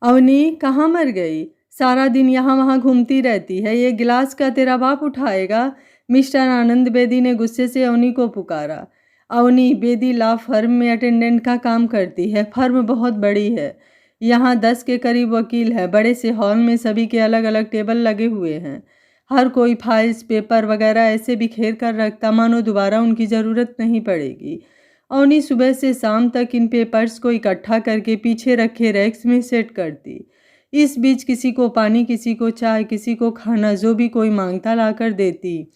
अवनी कहाँ मर गई? सारा दिन यहाँ वहाँ घूमती रहती है। ये गिलास का तेरा बाप उठाएगा? मिस्टर आनंद बेदी ने गुस्से से अवनी को पुकारा। अवनी, बेदी लॉ फर्म में अटेंडेंट का काम करती है। फर्म बहुत बड़ी है। यहाँ 10 के करीब वकील है। बड़े से हॉल में सभी के अलग अलग टेबल लगे हुए हैं। हर कोई फाइल्स पेपर वगैरह ऐसे बिखेर कर रखता मानो दोबारा उनकी ज़रूरत नहीं पड़ेगी। अवनी सुबह से शाम तक इन पेपर्स को इकट्ठा करके पीछे रखे रैक्स में सेट करती। इस बीच किसी को पानी, किसी को चाय, किसी को खाना, जो भी कोई मांगता लाकर देती।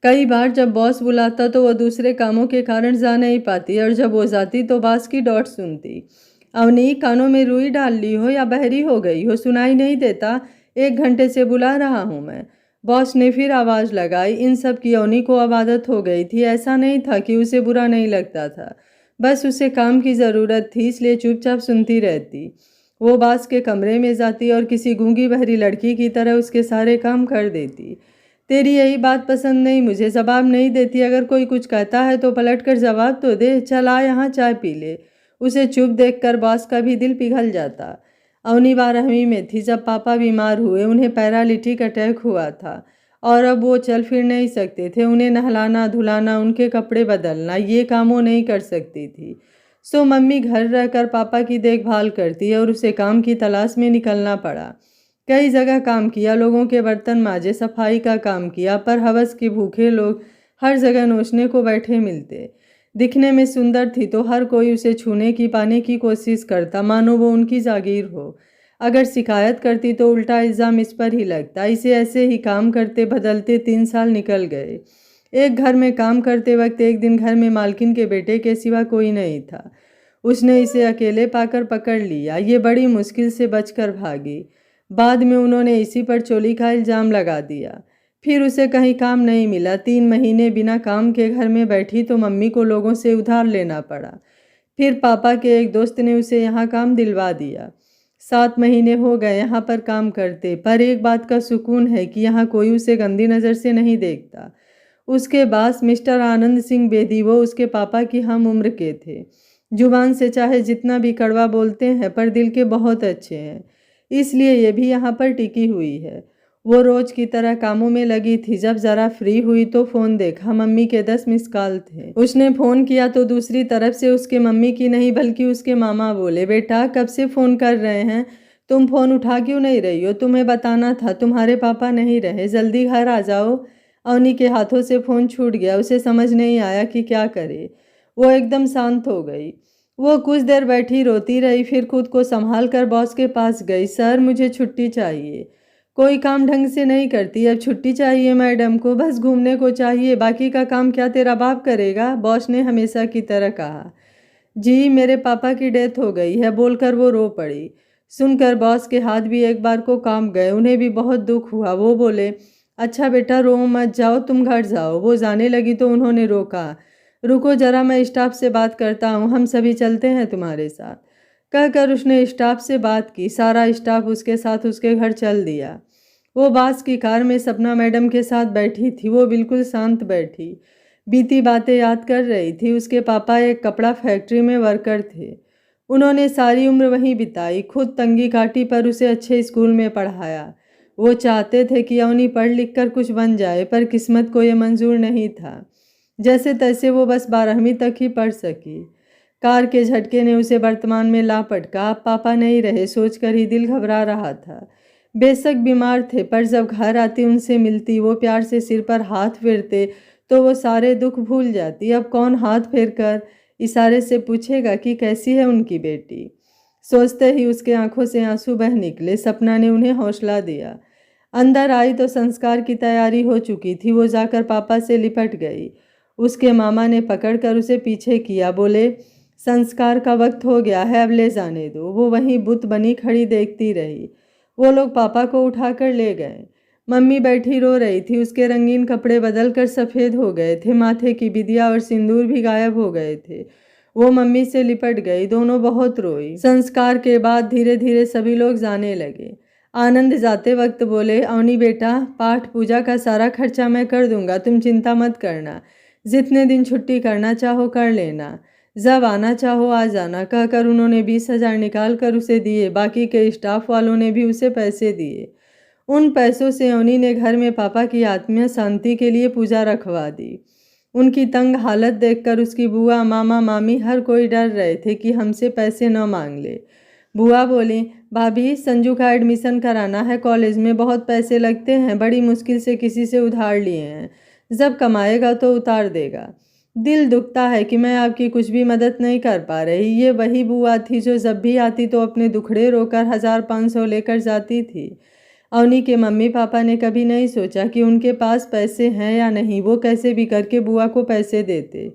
कई बार जब बॉस बुलाता तो वो दूसरे कामों के कारण जा नहीं पाती और जब वो जाती तो बास की डॉट सुनती। अवनी, कानों में रुई डाल ली हो या बहरी हो गई हो? सुनाई नहीं देता? 1 घंटे से बुला रहा हूँ मैं। बॉस ने फिर आवाज़ लगाई। इन सब की अवनी को अब आदत हो गई थी। ऐसा नहीं था कि उसे बुरा नहीं लगता था, बस उसे काम की ज़रूरत थी, इसलिए चुपचाप सुनती रहती। वो बास के कमरे में जाती और किसी गूंगी बहरी लड़की की तरह उसके सारे काम कर देती। तेरी यही बात पसंद नहीं, मुझे जवाब नहीं देती। अगर कोई कुछ कहता है तो पलट कर जवाब तो दे। चल आ यहाँ चाय पी ले। उसे चुप देखकर बॉस का भी दिल पिघल जाता। अवनी 12वीं में थी जब पापा बीमार हुए। उन्हें पैरालिटिक अटैक हुआ था और अब वो चल फिर नहीं सकते थे। उन्हें नहलाना धुलाना, उनके कपड़े बदलना, ये काम वो नहीं कर सकती थी। सो मम्मी घर रहकर पापा की देखभाल करती और उसे काम की तलाश में निकलना पड़ा। कई जगह काम किया, लोगों के बर्तन माजे, सफाई का काम किया, पर हवस के भूखे लोग हर जगह नोचने को बैठे मिलते। दिखने में सुंदर थी तो हर कोई उसे छूने की पाने की कोशिश करता मानो वो उनकी जागीर हो। अगर शिकायत करती तो उल्टा इल्ज़ाम इस पर ही लगता। इसे ऐसे ही काम करते बदलते 3 साल निकल गए। एक घर में काम करते वक्त एक दिन घर में मालकिन के बेटे के सिवा कोई नहीं था। उसने इसे अकेले पाकर पकड़ लिया। ये बड़ी मुश्किल से बचकर भागी। बाद में उन्होंने इसी पर चोरी का इल्ज़ाम लगा दिया। फिर उसे कहीं काम नहीं मिला। 3 महीने बिना काम के घर में बैठी तो मम्मी को लोगों से उधार लेना पड़ा। फिर पापा के एक दोस्त ने उसे यहाँ काम दिलवा दिया। 7 महीने हो गए यहाँ पर काम करते, पर एक बात का सुकून है कि यहाँ कोई उसे गंदी नज़र से नहीं देखता। उसके बाद मिस्टर आनंद सिंह बेदी, वो उसके पापा की हम उम्र के थे। जुबान से चाहे जितना भी कड़वा बोलते हैं, पर दिल के बहुत अच्छे हैं, इसलिए ये भी यहाँ पर टिकी हुई है। वो रोज की तरह कामों में लगी थी। जब ज़रा फ्री हुई तो फ़ोन देखा। मम्मी के 10 मिस कॉल थे। उसने फ़ोन किया तो दूसरी तरफ से उसके मम्मी की नहीं बल्कि उसके मामा बोले, बेटा कब से फ़ोन कर रहे हैं, तुम फ़ोन उठा क्यों नहीं रही हो? तुम्हें बताना था, तुम्हारे पापा नहीं रहे, जल्दी घर आ जाओ। अवनी के हाथों से फ़ोन छूट गया। उसे समझ नहीं आया कि क्या करे। वो एकदम शांत हो गई। वो कुछ देर बैठी रोती रही, फिर खुद को संभाल कर बॉस के पास गई। सर, मुझे छुट्टी चाहिए। कोई काम ढंग से नहीं करती, अब छुट्टी चाहिए मैडम को? बस घूमने को चाहिए, बाकी का काम क्या तेरा बाप करेगा? बॉस ने हमेशा की तरह कहा। जी, मेरे पापा की डेथ हो गई है, बोलकर वो रो पड़ी। सुनकर बॉस के हाथ भी एक बार को कांप गए। उन्हें भी बहुत दुख हुआ। वो बोले, अच्छा बेटा रो मत, जाओ तुम घर जाओ। वो जाने लगी तो उन्होंने रोका। रुको जरा, मैं स्टाफ से बात करता हूँ, हम सभी चलते हैं तुम्हारे साथ। कहकर उसने स्टाफ से बात की। सारा स्टाफ उसके साथ उसके घर चल दिया। वो बास की कार में सपना मैडम के साथ बैठी थी। वो बिल्कुल शांत बैठी, बीती बातें याद कर रही थी। उसके पापा एक कपड़ा फैक्ट्री में वर्कर थे। उन्होंने सारी उम्र वहीं बिताई, खुद तंगी काटी, पर उसे अच्छे स्कूल में पढ़ाया। वो चाहते थे कि अवनी पढ़ लिख कर कुछ बन जाए, पर किस्मत को ये मंजूर नहीं था। जैसे तैसे वो बस 12वीं तक ही पढ़ सकी। कार के झटके ने उसे वर्तमान में ला पटका। अब पापा नहीं रहे, सोचकर ही दिल घबरा रहा था। बेशक बीमार थे, पर जब घर आती उनसे मिलती, वो प्यार से सिर पर हाथ फेरते तो वो सारे दुख भूल जाती। अब कौन हाथ फेर कर इशारे से पूछेगा कि कैसी है उनकी बेटी? सोचते ही उसके आंखों से आंसू बह निकले। सपना ने उन्हें हौसला दिया। अंदर आई तो संस्कार की तैयारी हो चुकी थी। वो जाकर पापा से लिपट गई। उसके मामा ने पकड़कर उसे पीछे किया, बोले, संस्कार का वक्त हो गया है, अब ले जाने दो। वो वहीं बुत बनी खड़ी देखती रही। वो लोग पापा को उठाकर ले गए। मम्मी बैठी रो रही थी। उसके रंगीन कपड़े बदलकर सफ़ेद हो गए थे। माथे की बिदिया और सिंदूर भी गायब हो गए थे। वो मम्मी से लिपट गई। दोनों बहुत रोई। संस्कार के बाद धीरे धीरे सभी लोग जाने लगे। आनंद जाते वक्त बोले, अवनी बेटा, पाठ पूजा का सारा खर्चा मैं कर दूंगा, तुम चिंता मत करना। जितने दिन छुट्टी करना चाहो कर लेना। जब आना चाहो आ जाना, कहकर उन्होंने 20,000 निकाल कर उसे दिए। बाकी के स्टाफ वालों ने भी उसे पैसे दिए। उन पैसों से अवनी ने घर में पापा की आत्मीय शांति के लिए पूजा रखवा दी। उनकी तंग हालत देखकर उसकी बुआ, मामा, मामी हर कोई डर रहे थे कि हमसे पैसे न मांग ले। बुआ बोली, भाभी संजू का एडमिशन कराना है कॉलेज में, बहुत पैसे लगते हैं, बड़ी मुश्किल से किसी से उधार लिए हैं, जब कमाएगा तो उतार देगा। दिल दुखता है कि मैं आपकी कुछ भी मदद नहीं कर पा रही। ये वही बुआ थी जो जब भी आती तो अपने दुखड़े रोकर 1,000-500 लेकर जाती थी। अवनी के मम्मी पापा ने कभी नहीं सोचा कि उनके पास पैसे हैं या नहीं, वो कैसे भी करके बुआ को पैसे देते।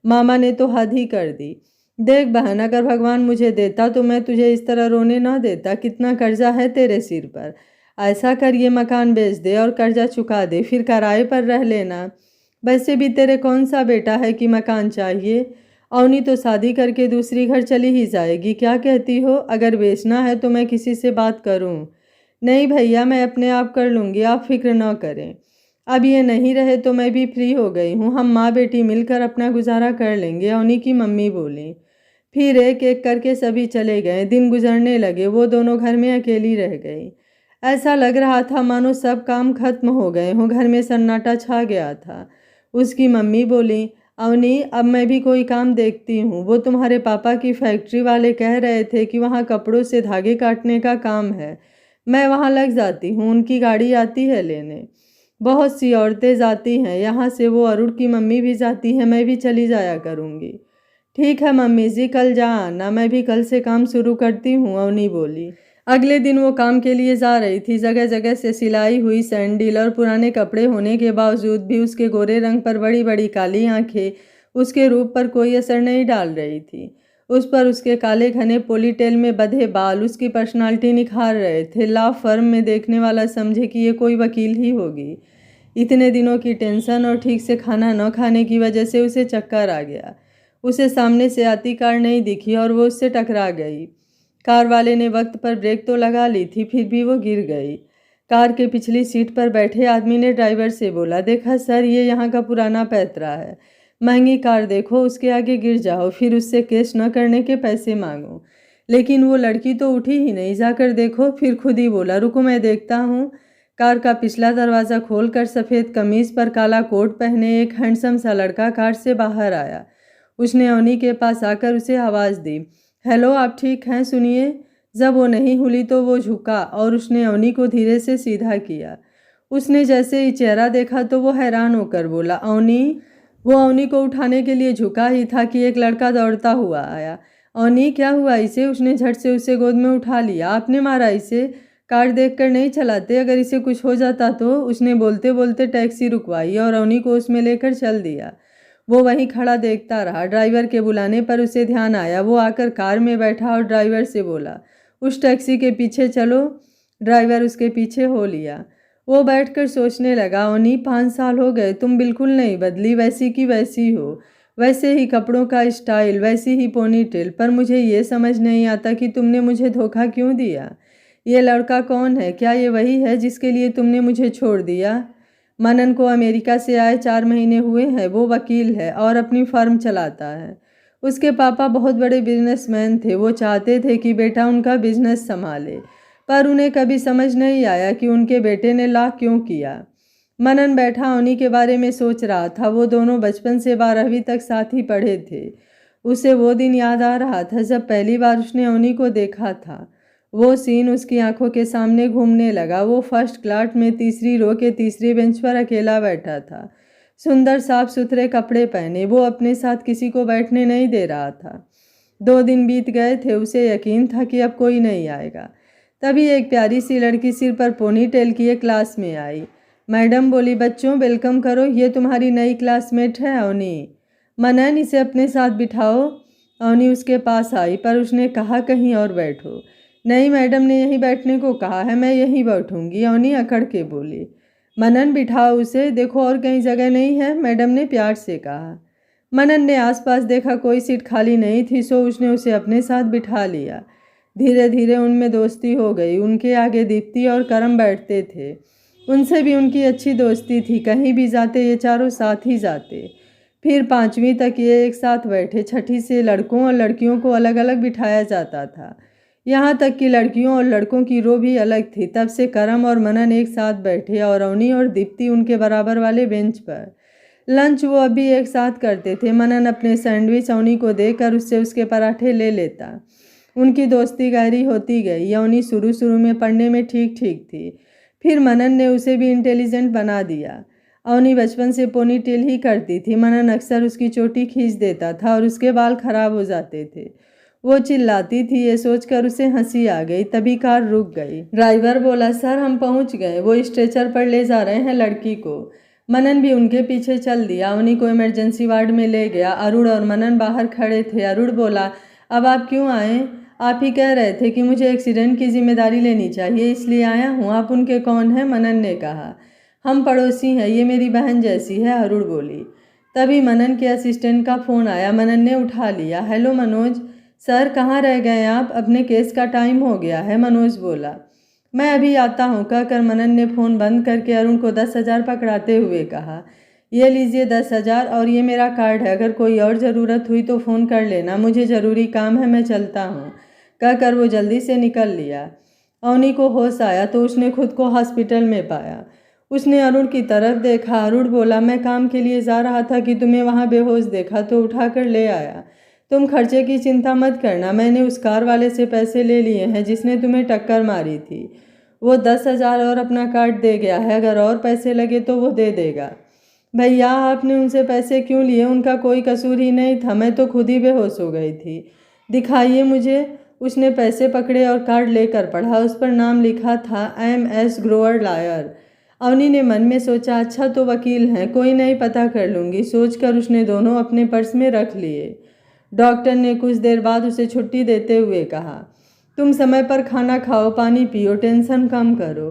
मामा ने तो हद ही कर दी। देख बहन, अगर भगवान मुझे देता तो मैं तुझे इस तरह रोने न देता। कितना कर्जा है तेरे सिर पर। ऐसा कर ये मकान बेच दे और कर्जा चुका दे, फिर किराए पर रह लेना। वैसे भी तेरे कौन सा बेटा है कि मकान चाहिए। अवनी तो शादी करके दूसरी घर चली ही जाएगी। क्या कहती हो? अगर बेचना है तो मैं किसी से बात करूं? नहीं भैया, मैं अपने आप कर लूँगी, आप फिक्र न करें। अब ये नहीं रहे तो मैं भी फ्री हो गई हूँ, हम माँ बेटी मिलकर अपना गुजारा कर लेंगे, अवनी की मम्मी बोली। फिर एक एक करके सभी चले गए। दिन गुजरने लगे, वो दोनों घर में अकेली रह गई। ऐसा लग रहा था मानो सब काम खत्म हो गए हों, घर में सन्नाटा छा गया था। उसकी मम्मी बोली, अवनी अब मैं भी कोई काम देखती हूँ। वो तुम्हारे पापा की फैक्ट्री वाले कह रहे थे कि वहाँ कपड़ों से धागे काटने का काम है, मैं वहाँ लग जाती हूँ, उनकी गाड़ी आती है लेने। बहुत सी औरतें जाती हैं यहाँ से, वो अरुण की मम्मी भी जाती है, मैं भी चली जाया करूँगी। ठीक है मम्मी जी, कल जा आना, मैं भी कल से काम शुरू करती हूँ, अवनी बोली। अगले दिन वो काम के लिए जा रही थी। जगह जगह से सिलाई हुई सैंडल और पुराने कपड़े होने के बावजूद भी उसके गोरे रंग पर बड़ी बड़ी काली आंखें उसके रूप पर कोई असर नहीं डाल रही थी। उस पर उसके काले घने पोनीटेल में बंधे बाल उसकी पर्सनालिटी निखार रहे थे। लॉ फर्म में देखने वाला समझे कि ये कोई वकील ही होगी। इतने दिनों की टेंशन और ठीक से खाना न खाने की वजह से उसे चक्कर आ गया। उसे सामने से आती कार नहीं दिखी और वो उससे टकरा गई। कार वाले ने वक्त पर ब्रेक तो लगा ली थी, फिर भी वो गिर गई। कार के पिछली सीट पर बैठे आदमी ने ड्राइवर से बोला, देखा सर, ये यहाँ का पुराना पैतरा है, महंगी कार देखो, उसके आगे गिर जाओ, फिर उससे केस न करने के पैसे मांगो। लेकिन वो लड़की तो उठी ही नहीं, जाकर देखो। फिर खुद ही बोला, रुको मैं देखता हूँ। कार का पिछला दरवाज़ा खोलकर सफ़ेद कमीज पर काला कोट पहने एक हैंडसम सा लड़का कार से बाहर आया। उसने अवनी के पास आकर उसे आवाज़ दी, हेलो, आप ठीक हैं? सुनिए। जब वो नहीं हुई तो वो झुका और उसने अवनी को धीरे से सीधा किया। उसने जैसे ही चेहरा देखा तो वो हैरान होकर बोला, अवनी। वो अवनी को उठाने के लिए झुका ही था कि एक लड़का दौड़ता हुआ आया। अवनी, क्या हुआ इसे? उसने झट से उसे गोद में उठा लिया। आपने मारा इसे? कार देखकर नहीं चलाते, अगर इसे कुछ हो जाता तो? उसने बोलते बोलते टैक्सी रुकवाई और अवनी को उसमें लेकर चल दिया। वो वहीं खड़ा देखता रहा। ड्राइवर के बुलाने पर उसे ध्यान आया। वो आकर कार में बैठा और ड्राइवर से बोला, उस टैक्सी के पीछे चलो। ड्राइवर उसके पीछे हो लिया। वो बैठकर सोचने लगा, अवनी 5 साल हो गए, तुम बिल्कुल नहीं बदली, वैसी की वैसी हो, वैसे ही कपड़ों का स्टाइल, वैसी ही पोनीटेल, पर मुझे ये समझ नहीं आता कि तुमने मुझे धोखा क्यों दिया। ये लड़का कौन है? क्या ये वही है जिसके लिए तुमने मुझे छोड़ दिया? मनन को अमेरिका से आए 4 महीने हुए हैं। वो वकील है और अपनी फर्म चलाता है। उसके पापा बहुत बड़े बिजनेसमैन थे। वो चाहते थे कि बेटा उनका बिजनेस संभाले, पर उन्हें कभी समझ नहीं आया कि उनके बेटे ने ला क्यों किया। मनन बैठा अवनी के बारे में सोच रहा था। वो दोनों बचपन से 12वीं तक साथ ही पढ़े थे। उसे वो दिन याद आ रहा था जब पहली बार उसने अवनी को देखा था। वो सीन उसकी आंखों के सामने घूमने लगा। वो फर्स्ट क्लास में तीसरी रो के तीसरी बेंच पर अकेला बैठा था। सुंदर साफ सुथरे कपड़े पहने वो अपने साथ किसी को बैठने नहीं दे रहा था। 2 दिन बीत गए थे। उसे यकीन था कि अब कोई नहीं आएगा। तभी एक प्यारी सी लड़की सिर पर पोनीटेल किए क्लास में आई। मैडम बोली, बच्चों वेलकम करो, ये तुम्हारी नई क्लासमेट है अवनी। मनन, इसे अपने साथ बिठाओ। अवनी उसके पास आई, पर उसने कहा कहीं और बैठो। नहीं, मैडम ने यहीं बैठने को कहा है, मैं यहीं बैठूंगी, अवनी अकड़ के बोली। मनन, बिठाओ उसे, देखो और कहीं जगह नहीं है, मैडम ने प्यार से कहा। मनन ने आसपास देखा, कोई सीट खाली नहीं थी, सो उसने उसे अपने साथ बिठा लिया। धीरे धीरे उनमें दोस्ती हो गई। उनके आगे दीप्ति और करम बैठते थे। उनसे भी उनकी अच्छी दोस्ती थी। कहीं भी जाते ये चारों साथ ही जाते। फिर 5वीं तक ये एक साथ बैठे। 6ठी से लड़कों और लड़कियों को अलग अलग बिठाया जाता था। यहाँ तक कि लड़कियों और लड़कों की रो भी अलग थी। तब से करम और मनन एक साथ बैठे और अवनी और दीप्ति उनके बराबर वाले बेंच पर। लंच वो अभी एक साथ करते थे। मनन अपने सैंडविच अवनी को देकर उससे उसके पराठे ले लेता। उनकी दोस्ती गहरी होती गई। अवनी शुरू शुरू में पढ़ने में ठीक ठीक थी, फिर मनन ने उसे भी इंटेलिजेंट बना दिया। अवनी बचपन से पोनी टेल ही करती थी। मनन अक्सर उसकी चोटी खींच देता था और उसके बाल खराब हो जाते थे। वो चिल्लाती थी। ये सोचकर उसे हंसी आ गई। तभी कार रुक गई। ड्राइवर बोला, सर हम पहुंच गए, वो स्ट्रेचर पर ले जा रहे हैं लड़की को। मनन भी उनके पीछे चल दिया। अवनी को इमरजेंसी वार्ड में ले गया। अरुण और मनन बाहर खड़े थे। अरुण बोला, अब आप क्यों आए? आप ही कह रहे थे कि मुझे एक्सीडेंट की जिम्मेदारी लेनी चाहिए, इसलिए आया हूँ। आप उनके कौन हैं? मनन ने कहा। हम पड़ोसी हैं, ये मेरी बहन जैसी है, अरुण बोली। तभी मनन के असिस्टेंट का फ़ोन आया। मनन ने उठा लिया। हेलो मनोज। सर कहाँ रह गए आप? अपने केस का टाइम हो गया है, मनोज बोला। मैं अभी आता हूँ, कहकर मनन ने फ़ोन बंद करके अरुण को 10,000 पकड़ाते हुए कहा, ये लीजिए 10,000 और ये मेरा कार्ड है, अगर कोई और ज़रूरत हुई तो फ़ोन कर लेना, मुझे ज़रूरी काम है, मैं चलता हूँ, कहकर वो जल्दी से निकल लिया। अवनी को होश आया तो उसने खुद को हॉस्पिटल में पाया। उसने अरुण की तरफ देखा। अरुण बोला, मैं काम के लिए जा रहा था कि तुम्हें वहाँ बेहोश देखा तो उठाकर ले आया। तुम खर्चे की चिंता मत करना, मैंने उस कार वाले से पैसे ले लिए हैं जिसने तुम्हें टक्कर मारी थी। वो 10,000 और अपना कार्ड दे गया है, अगर और पैसे लगे तो वो दे देगा। भैया आपने उनसे पैसे क्यों लिए? उनका कोई कसूर ही नहीं था, मैं तो खुद ही बेहोश हो गई थी। दिखाइए मुझे। उसने पैसे पकड़े और कार्ड लेकर पढ़ा। उस पर नाम लिखा था MS ग्रोवर लायर। अवनी ने मन में सोचा, अच्छा तो वकील हैं, कोई नहीं, पता कर लूँगी। सोचकर उसने दोनों अपने पर्स में रख लिए। डॉक्टर ने कुछ देर बाद उसे छुट्टी देते हुए कहा, तुम समय पर खाना खाओ, पानी पियो, टेंशन कम करो।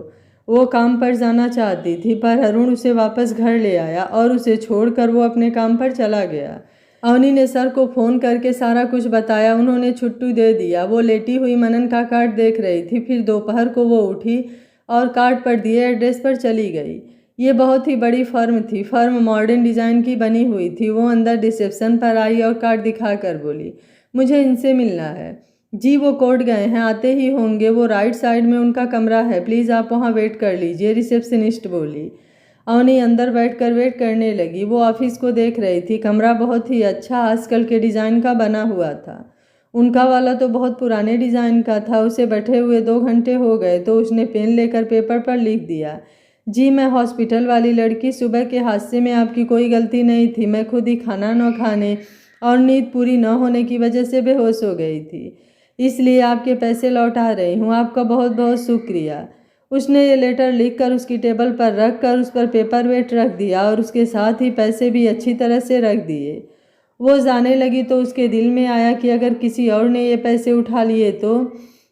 वो काम पर जाना चाहती थी पर अरुण उसे वापस घर ले आया और उसे छोड़कर वो अपने काम पर चला गया। अवनी ने सर को फ़ोन करके सारा कुछ बताया। उन्होंने छुट्टी दे दिया। वो लेटी हुई मनन का कार्ड देख रही थी। फिर दोपहर को वो उठी और कार्ड पर दिए एड्रेस पर चली गई। ये बहुत ही बड़ी फर्म थी। फर्म मॉडर्न डिज़ाइन की बनी हुई थी। वो अंदर रिसेप्शन पर आई और कार्ड दिखाकर बोली, मुझे इनसे मिलना है। जी वो कोर्ट गए हैं, आते ही होंगे, वो राइट साइड में उनका कमरा है, प्लीज़ आप वहाँ वेट कर लीजिए, रिसेप्शनिस्ट बोली। अवनी अंदर बैठकर वेट करने लगी। वो ऑफिस को देख रही थी। कमरा बहुत ही अच्छा आजकल के डिज़ाइन का बना हुआ था। उनका वाला तो बहुत पुराने डिज़ाइन का था। उसे बैठे हुए 2 घंटे हो गए तो उसने पेन लेकर पेपर पर लिख दिया, जी मैं हॉस्पिटल वाली लड़की, सुबह के हादसे में आपकी कोई गलती नहीं थी। मैं खुद ही खाना न खाने और नींद पूरी न होने की वजह से बेहोश हो गई थी, इसलिए आपके पैसे लौटा रही हूँ। आपका बहुत बहुत शुक्रिया। उसने ये लेटर लिखकर उसकी टेबल पर रख कर उस पर पेपर वेट रख दिया और उसके साथ ही पैसे भी अच्छी तरह से रख दिए। वो जाने लगी तो उसके दिल में आया कि अगर किसी और ने ये पैसे उठा लिए तो।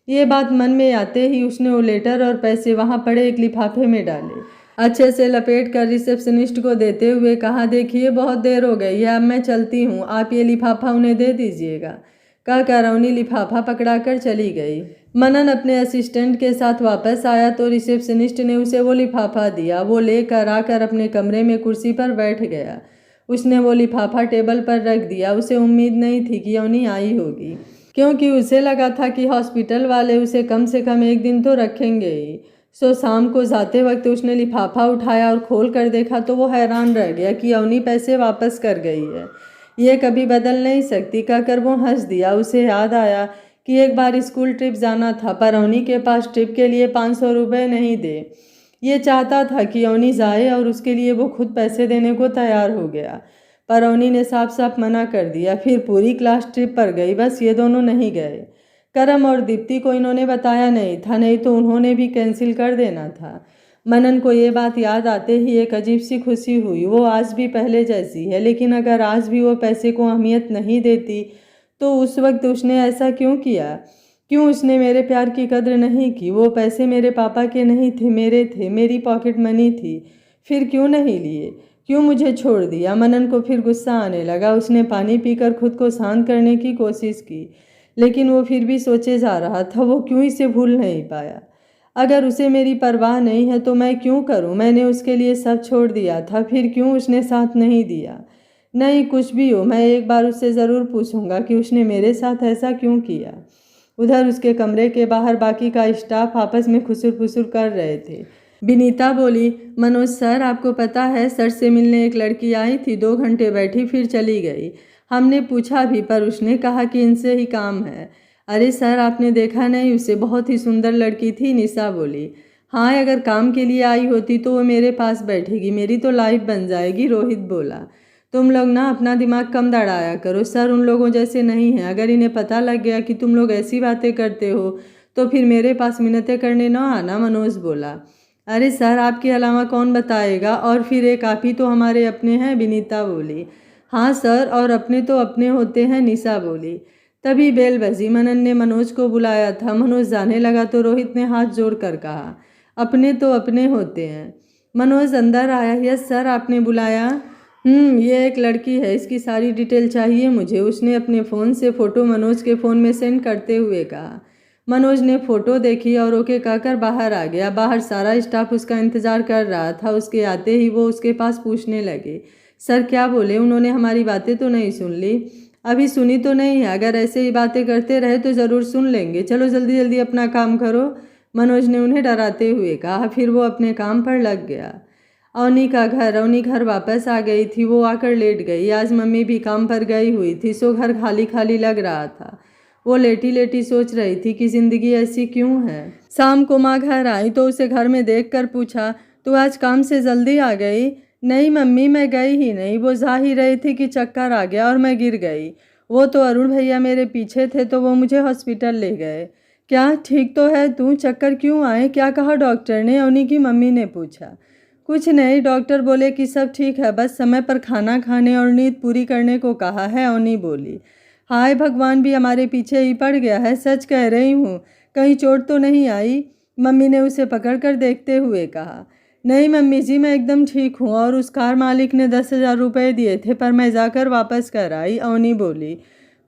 ये बात मन में आते ही उसने वो लेटर और पैसे वहाँ पड़े एक लिफाफे में डाले। अच्छे से लपेट कर रिसेप्शनिस्ट को देते हुए कहा, देखिए बहुत देर हो गई है, अब मैं चलती हूँ, आप ये लिफाफा उन्हें दे दीजिएगा। कहकर अवनी लिफाफा पकड़ाकर चली गई। मनन अपने असिस्टेंट के साथ वापस आया तो रिसेप्शनिस्ट ने उसे वो लिफाफा दिया। वो लेकर आकर अपने कमरे में कुर्सी पर बैठ गया। उसने वो लिफाफा टेबल पर रख दिया। उसे उम्मीद नहीं थी कि अवनी आई होगी, क्योंकि उसे लगा था कि हॉस्पिटल वाले उसे कम से कम एक दिन तो रखेंगे ही। सो शाम को जाते वक्त उसने लिफाफा उठाया और खोल कर देखा तो वो हैरान रह गया कि अवनी पैसे वापस कर गई है। ये कभी बदल नहीं सकती, कहकर वो हंस दिया। उसे याद आया कि एक बार स्कूल ट्रिप जाना था पर अवनी के पास ट्रिप के लिए 500 रुपये नहीं दे। ये चाहता था कि अवनी जाए और उसके लिए वो खुद पैसे देने को तैयार हो गया, पर अवनी ने साफ साफ मना कर दिया। फिर पूरी क्लास ट्रिप पर गई, बस ये दोनों नहीं गए। करम और दीप्ति को इन्होंने बताया नहीं था, नहीं तो उन्होंने भी कैंसिल कर देना था। मनन को ये बात याद आते ही एक अजीब सी खुशी हुई। वो आज भी पहले जैसी है, लेकिन अगर आज भी वो पैसे को अहमियत नहीं देती तो उस वक्त उसने ऐसा क्यों किया? क्यों उसने मेरे प्यार की कद्र नहीं की? वो पैसे मेरे पापा के नहीं थे, मेरे थे, मेरी पॉकेट मनी थी, फिर क्यों नहीं लिए? क्यों मुझे छोड़ दिया? मनन को फिर गुस्सा आने लगा। उसने पानी पीकर खुद को शांत करने की कोशिश की, लेकिन वो फिर भी सोचे जा रहा था, वो क्यों इसे भूल नहीं पाया। अगर उसे मेरी परवाह नहीं है तो मैं क्यों करूं? मैंने उसके लिए सब छोड़ दिया था, फिर क्यों उसने साथ नहीं दिया? नहीं, कुछ भी हो, मैं एक बार उससे ज़रूर पूछूंगा कि उसने मेरे साथ ऐसा क्यों किया। उधर उसके कमरे के बाहर बाकी का स्टाफ आपस में खुसुर फुसुर कर रहे थे। विनीता बोली, मनोज सर, आपको पता है सर से मिलने एक लड़की आई थी, 2 घंटे बैठी फिर चली गई। हमने पूछा भी पर उसने कहा कि इनसे ही काम है। अरे सर, आपने देखा नहीं उसे, बहुत ही सुंदर लड़की थी। निशा बोली, हाँ, अगर काम के लिए आई होती तो वो मेरे पास बैठेगी, मेरी तो लाइफ बन जाएगी। रोहित बोला, तुम लोग ना अपना दिमाग कम दौड़ाया करो, सर उन लोगों जैसे नहीं हैं। अगर इन्हें पता लग गया कि तुम लोग ऐसी बातें करते हो तो फिर मेरे पास मिन्नतें करने ना आना। मनोज बोला, अरे सर, आपके अलावा कौन बताएगा, और फिर एक आप ही तो हमारे अपने हैं। विनीता बोली, हाँ सर, और अपने तो अपने होते हैं। निशा बोली। तभी बेल बजी। मनन ने मनोज को बुलाया था। मनोज जाने लगा तो रोहित ने हाथ जोड़ कर कहा, अपने तो अपने होते हैं। मनोज अंदर आया। यस सर, आपने बुलाया? ये एक लड़की है, इसकी सारी डिटेल चाहिए मुझे। उसने अपने फ़ोन से फ़ोटो मनोज के फ़ोन में सेंड करते हुए कहा। मनोज ने फ़ोटो देखी और ओके कहकर बाहर आ गया। बाहर सारा स्टाफ उसका इंतज़ार कर रहा था। उसके आते ही वो उसके पास पूछने लगे, सर क्या बोले? उन्होंने हमारी बातें तो नहीं सुन ली? अभी सुनी तो नहीं है, अगर ऐसे ही बातें करते रहे तो ज़रूर सुन लेंगे। चलो जल्दी जल्दी अपना काम करो, मनोज ने उन्हें डराते हुए कहा। फिर वो अपने काम पर लग गया। अवनी घर वापस आ गई थी। वो आकर लेट गई। आज मम्मी भी काम पर गई हुई थी, सो घर खाली खाली लग रहा था। वो लेटी लेटी सोच रही थी कि जिंदगी ऐसी क्यों है। शाम को माँ घर आई तो उसे घर में देखकर पूछा, तू आज काम से जल्दी आ गई? नहीं मम्मी, मैं गई ही नहीं, वो जा ही रही थी कि चक्कर आ गया और मैं गिर गई। वो तो अरुण भैया मेरे पीछे थे तो वो मुझे हॉस्पिटल ले गए। क्या ठीक तो है तू? चक्कर क्यों आए? क्या कहा डॉक्टर ने? अवनी की मम्मी ने पूछा। कुछ नहीं, डॉक्टर बोले कि सब ठीक है, बस समय पर खाना खाने और नींद पूरी करने को कहा है। अवनी बोली, हाय भगवान भी हमारे पीछे ही पड़ गया है, सच कह रही हूँ, कहीं चोट तो नहीं आई? मम्मी ने उसे पकड़कर देखते हुए कहा। नहीं मम्मी जी, मैं एकदम ठीक हूँ, और उस कार मालिक ने 10,000 रुपये दिए थे पर मैं जाकर वापस कर आई। अवनी बोली,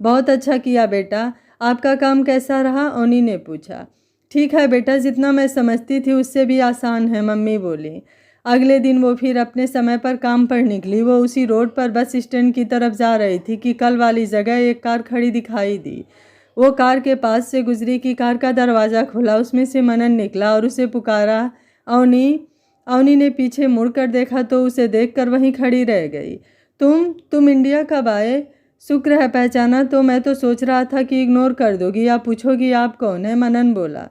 बहुत अच्छा किया बेटा। आपका काम कैसा रहा? अवनी ने पूछा। ठीक है बेटा, जितना मैं समझती थी उससे भी आसान है, मम्मी बोली। अगले दिन वो फिर अपने समय पर काम पर निकली। वो उसी रोड पर बस स्टैंड की तरफ जा रही थी कि कल वाली जगह एक कार खड़ी दिखाई दी। वो कार के पास से गुजरी कि कार का दरवाज़ा खुला। उसमें से मनन निकला और उसे पुकारा, अवनी। अवनी ने पीछे मुड़कर देखा तो उसे देखकर वहीं खड़ी रह गई। तुम इंडिया कब आए? शुक्र है पहचाना तो, मैं तो सोच रहा था कि इग्नोर कर दोगी या पूछोगी आप कौन है। मनन बोला,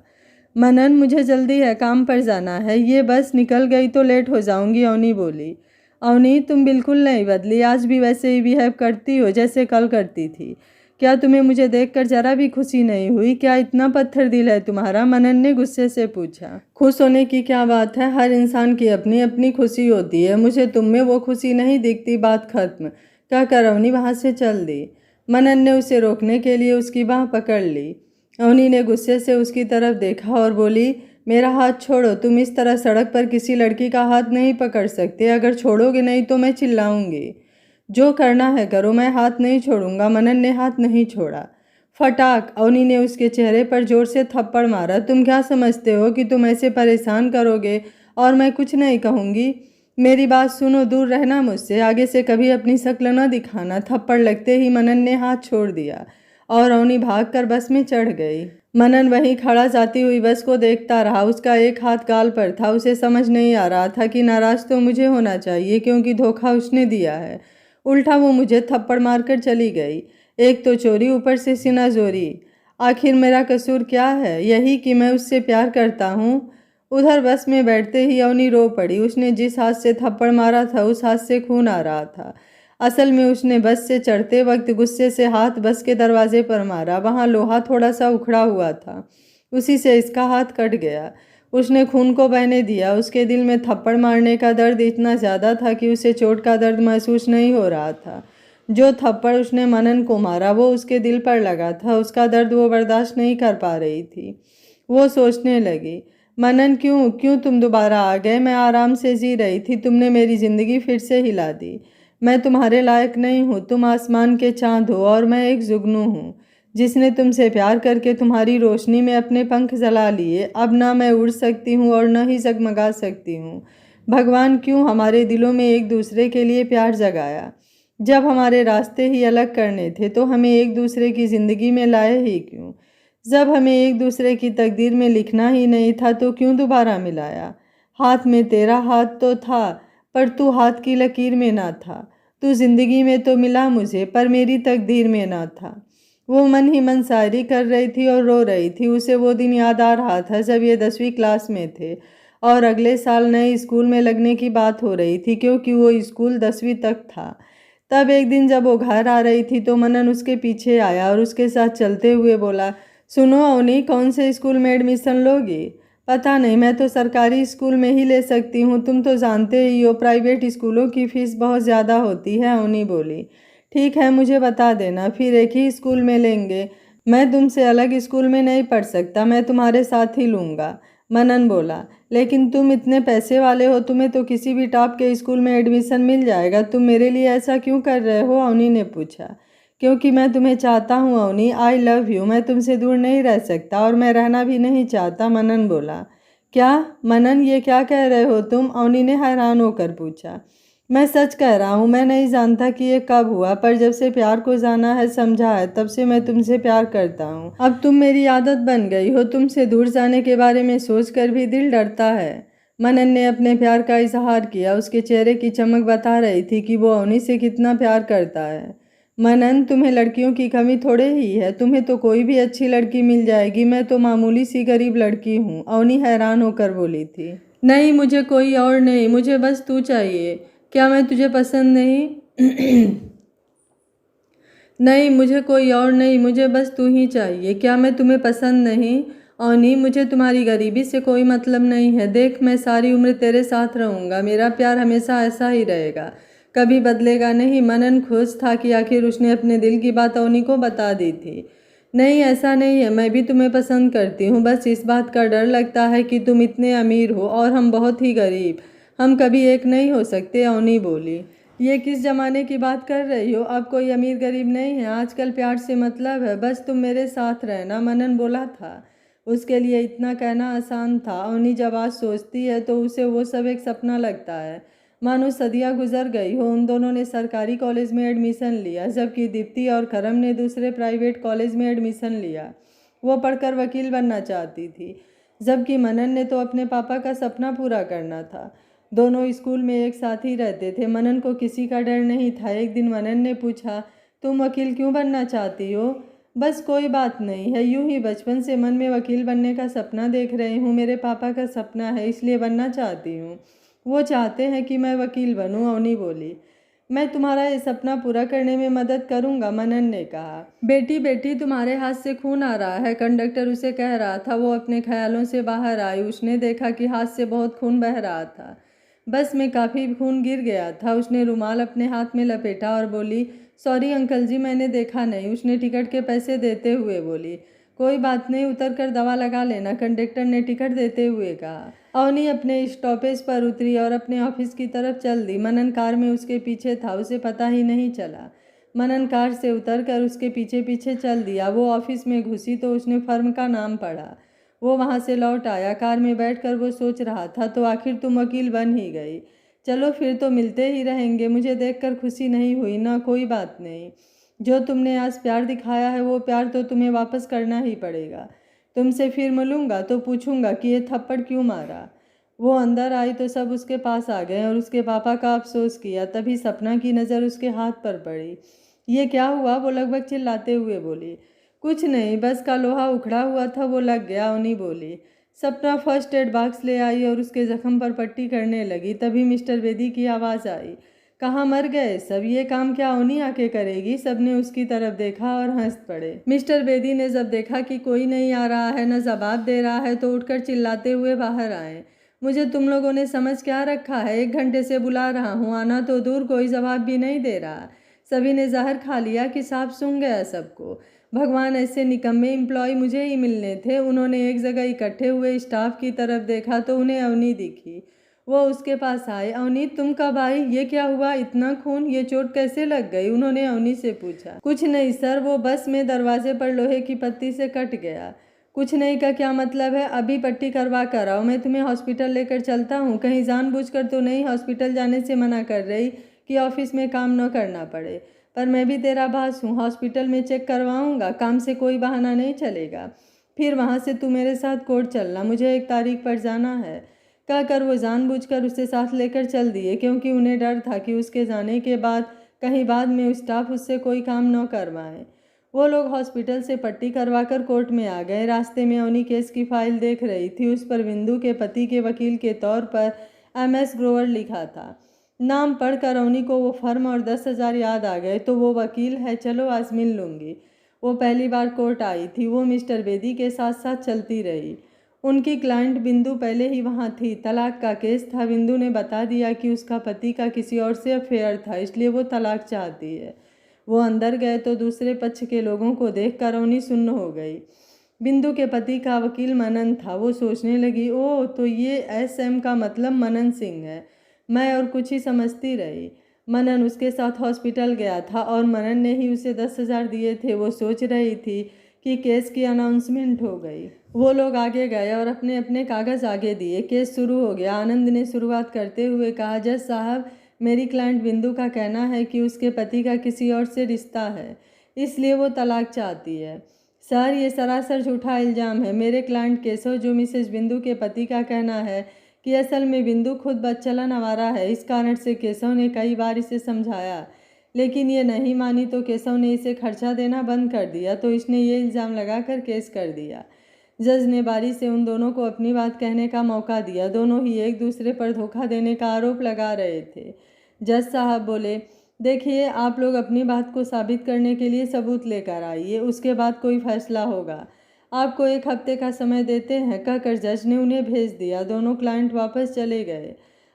मनन मुझे जल्दी है, काम पर जाना है, ये बस निकल गई तो लेट हो जाऊंगी। अवनी बोली, अवनी तुम बिल्कुल नहीं बदली, आज भी वैसे ही बिहेव करती हो जैसे कल करती थी। क्या तुम्हें मुझे देखकर जरा भी खुशी नहीं हुई? क्या इतना पत्थर दिल है तुम्हारा? मनन ने गुस्से से पूछा। खुश होने की क्या बात है, हर इंसान की अपनी अपनी खुशी होती है, मुझे तुम में वो खुशी नहीं दिखती, बात खत्म। कहकर अवनी वहाँ से चल दी। मनन ने उसे रोकने के लिए उसकी बाँह पकड़ ली। अवनी ने गुस्से से उसकी तरफ देखा और बोली, मेरा हाथ छोड़ो, तुम इस तरह सड़क पर किसी लड़की का हाथ नहीं पकड़ सकते, अगर छोड़ोगे नहीं तो मैं चिल्लाऊंगी। जो करना है करो, मैं हाथ नहीं छोड़ूंगा। मनन ने हाथ नहीं छोड़ा। फटाक, अवनी ने उसके चेहरे पर जोर से थप्पड़ मारा। तुम क्या समझते हो कि तुम ऐसे परेशान करोगे और मैं कुछ नहीं कहूँगी? मेरी बात सुनो, दूर रहना मुझसे, आगे से कभी अपनी शक्ल न दिखाना। थप्पड़ लगते ही मनन ने हाथ छोड़ दिया और अवनी भागकर बस में चढ़ गई। मनन वहीं खड़ा जाती हुई बस को देखता रहा। उसका एक हाथ गाल पर था। उसे समझ नहीं आ रहा था कि नाराज तो मुझे होना चाहिए क्योंकि धोखा उसने दिया है, उल्टा वो मुझे थप्पड़ मारकर चली गई। एक तो चोरी, ऊपर से सीना जोरी। आखिर मेरा कसूर क्या है? यही कि मैं उससे प्यार करता हूँ। उधर बस में बैठते ही अवनी रो पड़ी। उसने जिस हाथ से थप्पड़ मारा था उस हाथ से खून आ रहा था। असल में उसने बस से चढ़ते वक्त गुस्से से हाथ बस के दरवाजे पर मारा। वहाँ लोहा थोड़ा सा उखड़ा हुआ था, उसी से इसका हाथ कट गया। उसने खून को बहने दिया। उसके दिल में थप्पड़ मारने का दर्द इतना ज़्यादा था कि उसे चोट का दर्द महसूस नहीं हो रहा था। जो थप्पड़ उसने मनन को मारा वो उसके दिल पर लगा था। उसका दर्द वो बर्दाश्त नहीं कर पा रही थी। वो सोचने लगी, मनन क्यों क्यों तुम दोबारा आ गए? मैं आराम से जी रही थी, तुमने मेरी ज़िंदगी फिर से हिला दी। मैं तुम्हारे लायक नहीं हूँ। तुम आसमान के चाँद हो और मैं एक जुगनू हूँ जिसने तुमसे प्यार करके तुम्हारी रोशनी में अपने पंख जला लिए। अब ना मैं उड़ सकती हूँ और न ही जगमगा सकती हूँ। भगवान क्यों हमारे दिलों में एक दूसरे के लिए प्यार जगाया? जब हमारे रास्ते ही अलग करने थे तो हमें एक दूसरे की ज़िंदगी में लाए ही क्यों? जब हमें एक दूसरे की तकदीर में लिखना ही नहीं था तो क्यों दोबारा मिलाया? हाथ में तेरा हाथ तो था, पर तू हाथ की लकीर में ना था। तू ज़िंदगी में तो मिला मुझे, पर मेरी तकदीर में ना था। वो मन ही मन शायरी कर रही थी और रो रही थी। उसे वो दिन याद आ रहा था जब ये 10वीं क्लास में थे और अगले साल नए स्कूल में लगने की बात हो रही थी, क्योंकि वो स्कूल 10वीं तक था। तब एक दिन जब वो घर आ रही थी तो मनन उसके पीछे आया और उसके साथ चलते हुए बोला, सुनो अवनी, कौन से स्कूल में एडमिशन लोगी? पता नहीं, मैं तो सरकारी स्कूल में ही ले सकती हूँ। तुम तो जानते ही हो प्राइवेट स्कूलों की फीस बहुत ज़्यादा होती है, अवनी बोली। ठीक है, मुझे बता देना, फिर एक ही स्कूल में लेंगे। मैं तुमसे अलग स्कूल में नहीं पढ़ सकता, मैं तुम्हारे साथ ही लूँगा, मनन बोला। लेकिन तुम इतने पैसे वाले हो, तुम्हें तो किसी भी टॉप के स्कूल में एडमिशन मिल जाएगा। तुम मेरे लिए ऐसा क्यों कर रहे हो? अवनी ने पूछा। क्योंकि मैं तुम्हें चाहता हूँ अवनी, आई लव यू। मैं तुमसे दूर नहीं रह सकता और मैं रहना भी नहीं चाहता, मनन बोला। क्या मनन, ये क्या कह रहे हो तुम? अवनी ने हैरान होकर पूछा। मैं सच कह रहा हूँ, मैं नहीं जानता कि ये कब हुआ, पर जब से प्यार को जाना है, समझा है, तब से मैं तुमसे प्यार करता हूँ। अब तुम मेरी आदत बन गई हो। तुमसे दूर जाने के बारे में सोचकर भी दिल डरता है। मनन ने अपने प्यार का इजहार किया। उसके चेहरे की चमक बता रही थी कि वो अवनी से कितना प्यार करता है। मनन, तुम्हें लड़कियों की कमी थोड़े ही है। तुम्हें तो कोई भी अच्छी लड़की मिल जाएगी, मैं तो मामूली सी गरीब लड़की हूँ, अवनी हैरान होकर बोली थी। नहीं, मुझे कोई और नहीं, मुझे बस तू चाहिए। क्या मैं तुझे पसंद नहीं? नहीं, मुझे कोई और नहीं, मुझे बस तू ही चाहिए। क्या मैं तुम्हें पसंद नहीं? अवनी, मुझे तुम्हारी गरीबी से कोई मतलब नहीं है। देख, मैं सारी उम्र तेरे साथ रहूँगा। मेरा प्यार हमेशा ऐसा ही रहेगा, कभी बदलेगा नहीं। मनन खुश था कि आखिर उसने अपने दिल की बात अवनी को बता दी थी। नहीं, ऐसा नहीं है, मैं भी तुम्हें पसंद करती हूँ। बस इस बात का डर लगता है कि तुम इतने अमीर हो और हम बहुत ही गरीब। हम कभी एक नहीं हो सकते, अवनी बोली। ये किस जमाने की बात कर रही हो? अब कोई अमीर गरीब नहीं है, आजकल प्यार से मतलब है। बस तुम मेरे साथ रहना, मनन बोला था। उसके लिए इतना कहना आसान था। अवनी जब आज सोचती है तो उसे वो सब एक सपना लगता है, मानो सदियां गुजर गई हो। उन दोनों ने सरकारी कॉलेज में एडमिशन लिया, जबकि दीप्ति और करम ने दूसरे प्राइवेट कॉलेज में एडमिशन लिया। वो पढ़कर वकील बनना चाहती थी, जबकि मनन ने तो अपने पापा का सपना पूरा करना था। दोनों स्कूल में एक साथ ही रहते थे। मनन को किसी का डर नहीं था। एक दिन मनन ने पूछा, तुम वकील क्यों बनना चाहती हो? बस कोई बात नहीं है, यूं ही बचपन से मन में वकील बनने का सपना देख रही हूँ। मेरे पापा का सपना है, इसलिए बनना चाहती हूँ। वो चाहते हैं कि मैं वकील बनूं, अवनी बोली। मैं तुम्हारा ये सपना पूरा करने में मदद करूंगा, मनन ने कहा। बेटी बेटी, तुम्हारे हाथ से खून आ रहा है, कंडक्टर उसे कह रहा था। वो अपने ख्यालों से बाहर आई। उसने देखा कि हाथ से बहुत खून बह रहा था। बस में काफ़ी खून गिर गया था। उसने रुमाल अपने हाथ में लपेटा और बोली, सॉरी अंकल जी, मैंने देखा नहीं। उसने टिकट के पैसे देते हुए बोली। कोई बात नहीं, उतर कर दवा लगा लेना, कंडक्टर ने टिकट देते हुए कहा। अवनी अपने स्टॉपेज पर उतरी और अपने ऑफिस की तरफ चल दी। मनन कार में उसके पीछे था, उसे पता ही नहीं चला। मनन कार से उतरकर उसके पीछे पीछे चल दिया। वो ऑफिस में घुसी तो उसने फर्म का नाम पढ़ा। वो वहाँ से लौट आया। कार में बैठकर वो सोच रहा था, तो आखिर तुम वकील बन ही गई। चलो फिर तो मिलते ही रहेंगे। मुझे देखकर खुशी नहीं हुई ना? कोई बात नहीं। जो तुमने आज प्यार दिखाया है वो प्यार तो तुम्हें वापस करना ही पड़ेगा। तुमसे फिर मिलूंगा तो पूछूंगा कि ये थप्पड़ क्यों मारा। वो अंदर आई तो सब उसके पास आ गए और उसके पापा का अफसोस किया। तभी सपना की नज़र उसके हाथ पर पड़ी। ये क्या हुआ? वो लगभग चिल्लाते हुए बोली। कुछ नहीं, बस का लोहा उखड़ा हुआ था, वो लग गया, अवनी बोली। सपना फर्स्ट एड बॉक्स ले आई और उसके जख्म पर पट्टी करने लगी। तभी मिस्टर बेदी की आवाज़ आई। कहाँ मर गए सब? ये काम क्या अवनी आके करेगी? सबने उसकी तरफ देखा और हंस पड़े। मिस्टर बेदी ने जब देखा कि कोई नहीं आ रहा है, न जवाब दे रहा है, तो उठकर चिल्लाते हुए बाहर आए। मुझे तुम लोगों ने समझ क्या रखा है? 1 घंटे से बुला रहा हूँ, आना तो दूर, कोई जवाब भी नहीं दे रहा। सभी ने जहर खा लिया कि सांप सूंघ गया सबको। भगवान, ऐसे निकम्मे एम्प्लॉय मुझे ही मिलने थे। उन्होंने एक जगह इकट्ठे हुए स्टाफ की तरफ देखा तो उन्हें अवनी दिखी। वो उसके पास आए। अवनी, तुम कब आई? ये क्या हुआ? इतना खून, ये चोट कैसे लग गई? उन्होंने अवनी से पूछा। कुछ नहीं सर, वो बस में दरवाजे पर लोहे की पत्ती से कट गया। कुछ नहीं का क्या मतलब है? अभी पट्टी करवा कर आओ, मैं तुम्हें हॉस्पिटल लेकर चलता हूँ। कहीं जानबूझकर तो नहीं हॉस्पिटल जाने से मना कर रही? कि ऑफिस में काम न करना पड़े। पर मैं भी तेरा बॉस हूँ, हॉस्पिटल में चेक करवाऊँगा, काम से कोई बहाना नहीं चलेगा। फिर वहाँ से तू मेरे साथ कोर्ट चलना, मुझे एक तारीख पर जाना है। कहकर वो जानबूझकर उसे साथ लेकर चल दिए, क्योंकि उन्हें डर था कि उसके जाने के बाद कहीं बाद में स्टाफ उससे कोई काम न करवाए। वो लोग हॉस्पिटल से पट्टी करवाकर कोर्ट में आ गए। रास्ते में अवनी केस की फाइल देख रही थी। उस पर बिंदु के पति के वकील के तौर पर MS ग्रोवर लिखा था। नाम पढ़कर अवनी को वो फर्म और 10,000 याद आ गए। तो वो वकील है, चलो आज मिल लूँगी। वो पहली बार कोर्ट आई थी। वो मिस्टर बेदी के साथ साथ चलती रही। उनकी क्लाइंट बिंदु पहले ही वहाँ थी। तलाक का केस था। बिंदु ने बता दिया कि उसका पति का किसी और से अफेयर था, इसलिए वो तलाक चाहती है। वो अंदर गए तो दूसरे पक्ष के लोगों को देखकर अवनी सुन्न हो गई। बिंदु के पति का वकील मनन था। वो सोचने लगी, ओह, तो ये SM का मतलब मनन सिंह है। मैं और कुछ ही समझती रही। मनन उसके साथ हॉस्पिटल गया था और मनन ने ही उसे 10,000 दिए थे। वो सोच रही थी कि केस की अनाउंसमेंट हो गई। वो लोग आगे गए और अपने अपने कागज़ आगे दिए। केस शुरू हो गया। आनंद ने शुरुआत करते हुए कहा, जज साहब, मेरी क्लाइंट बिंदु का कहना है कि उसके पति का किसी और से रिश्ता है, इसलिए वो तलाक चाहती है। सर, ये सरासर झूठा इल्ज़ाम है। मेरे क्लाइंट केशव, जो मिसेज बिंदु के पति का कहना है कि असल में बिंदु खुद बदचलन आवारा है। इस कारण से केशव ने कई बार इसे समझाया, लेकिन ये नहीं मानी तो केशव ने इसे खर्चा देना बंद कर दिया। तो इसने ये इल्ज़ाम लगाकर केस कर दिया। जज ने बारी से उन दोनों को अपनी बात कहने का मौका दिया। दोनों ही एक दूसरे पर धोखा देने का आरोप लगा रहे थे। जज साहब बोले, देखिए, आप लोग अपनी बात को साबित करने के लिए सबूत लेकर आइए, उसके बाद कोई फैसला होगा। आपको 1 हफ्ते का समय देते हैं, कहकर जज ने उन्हें भेज दिया। दोनों क्लाइंट वापस चले गए।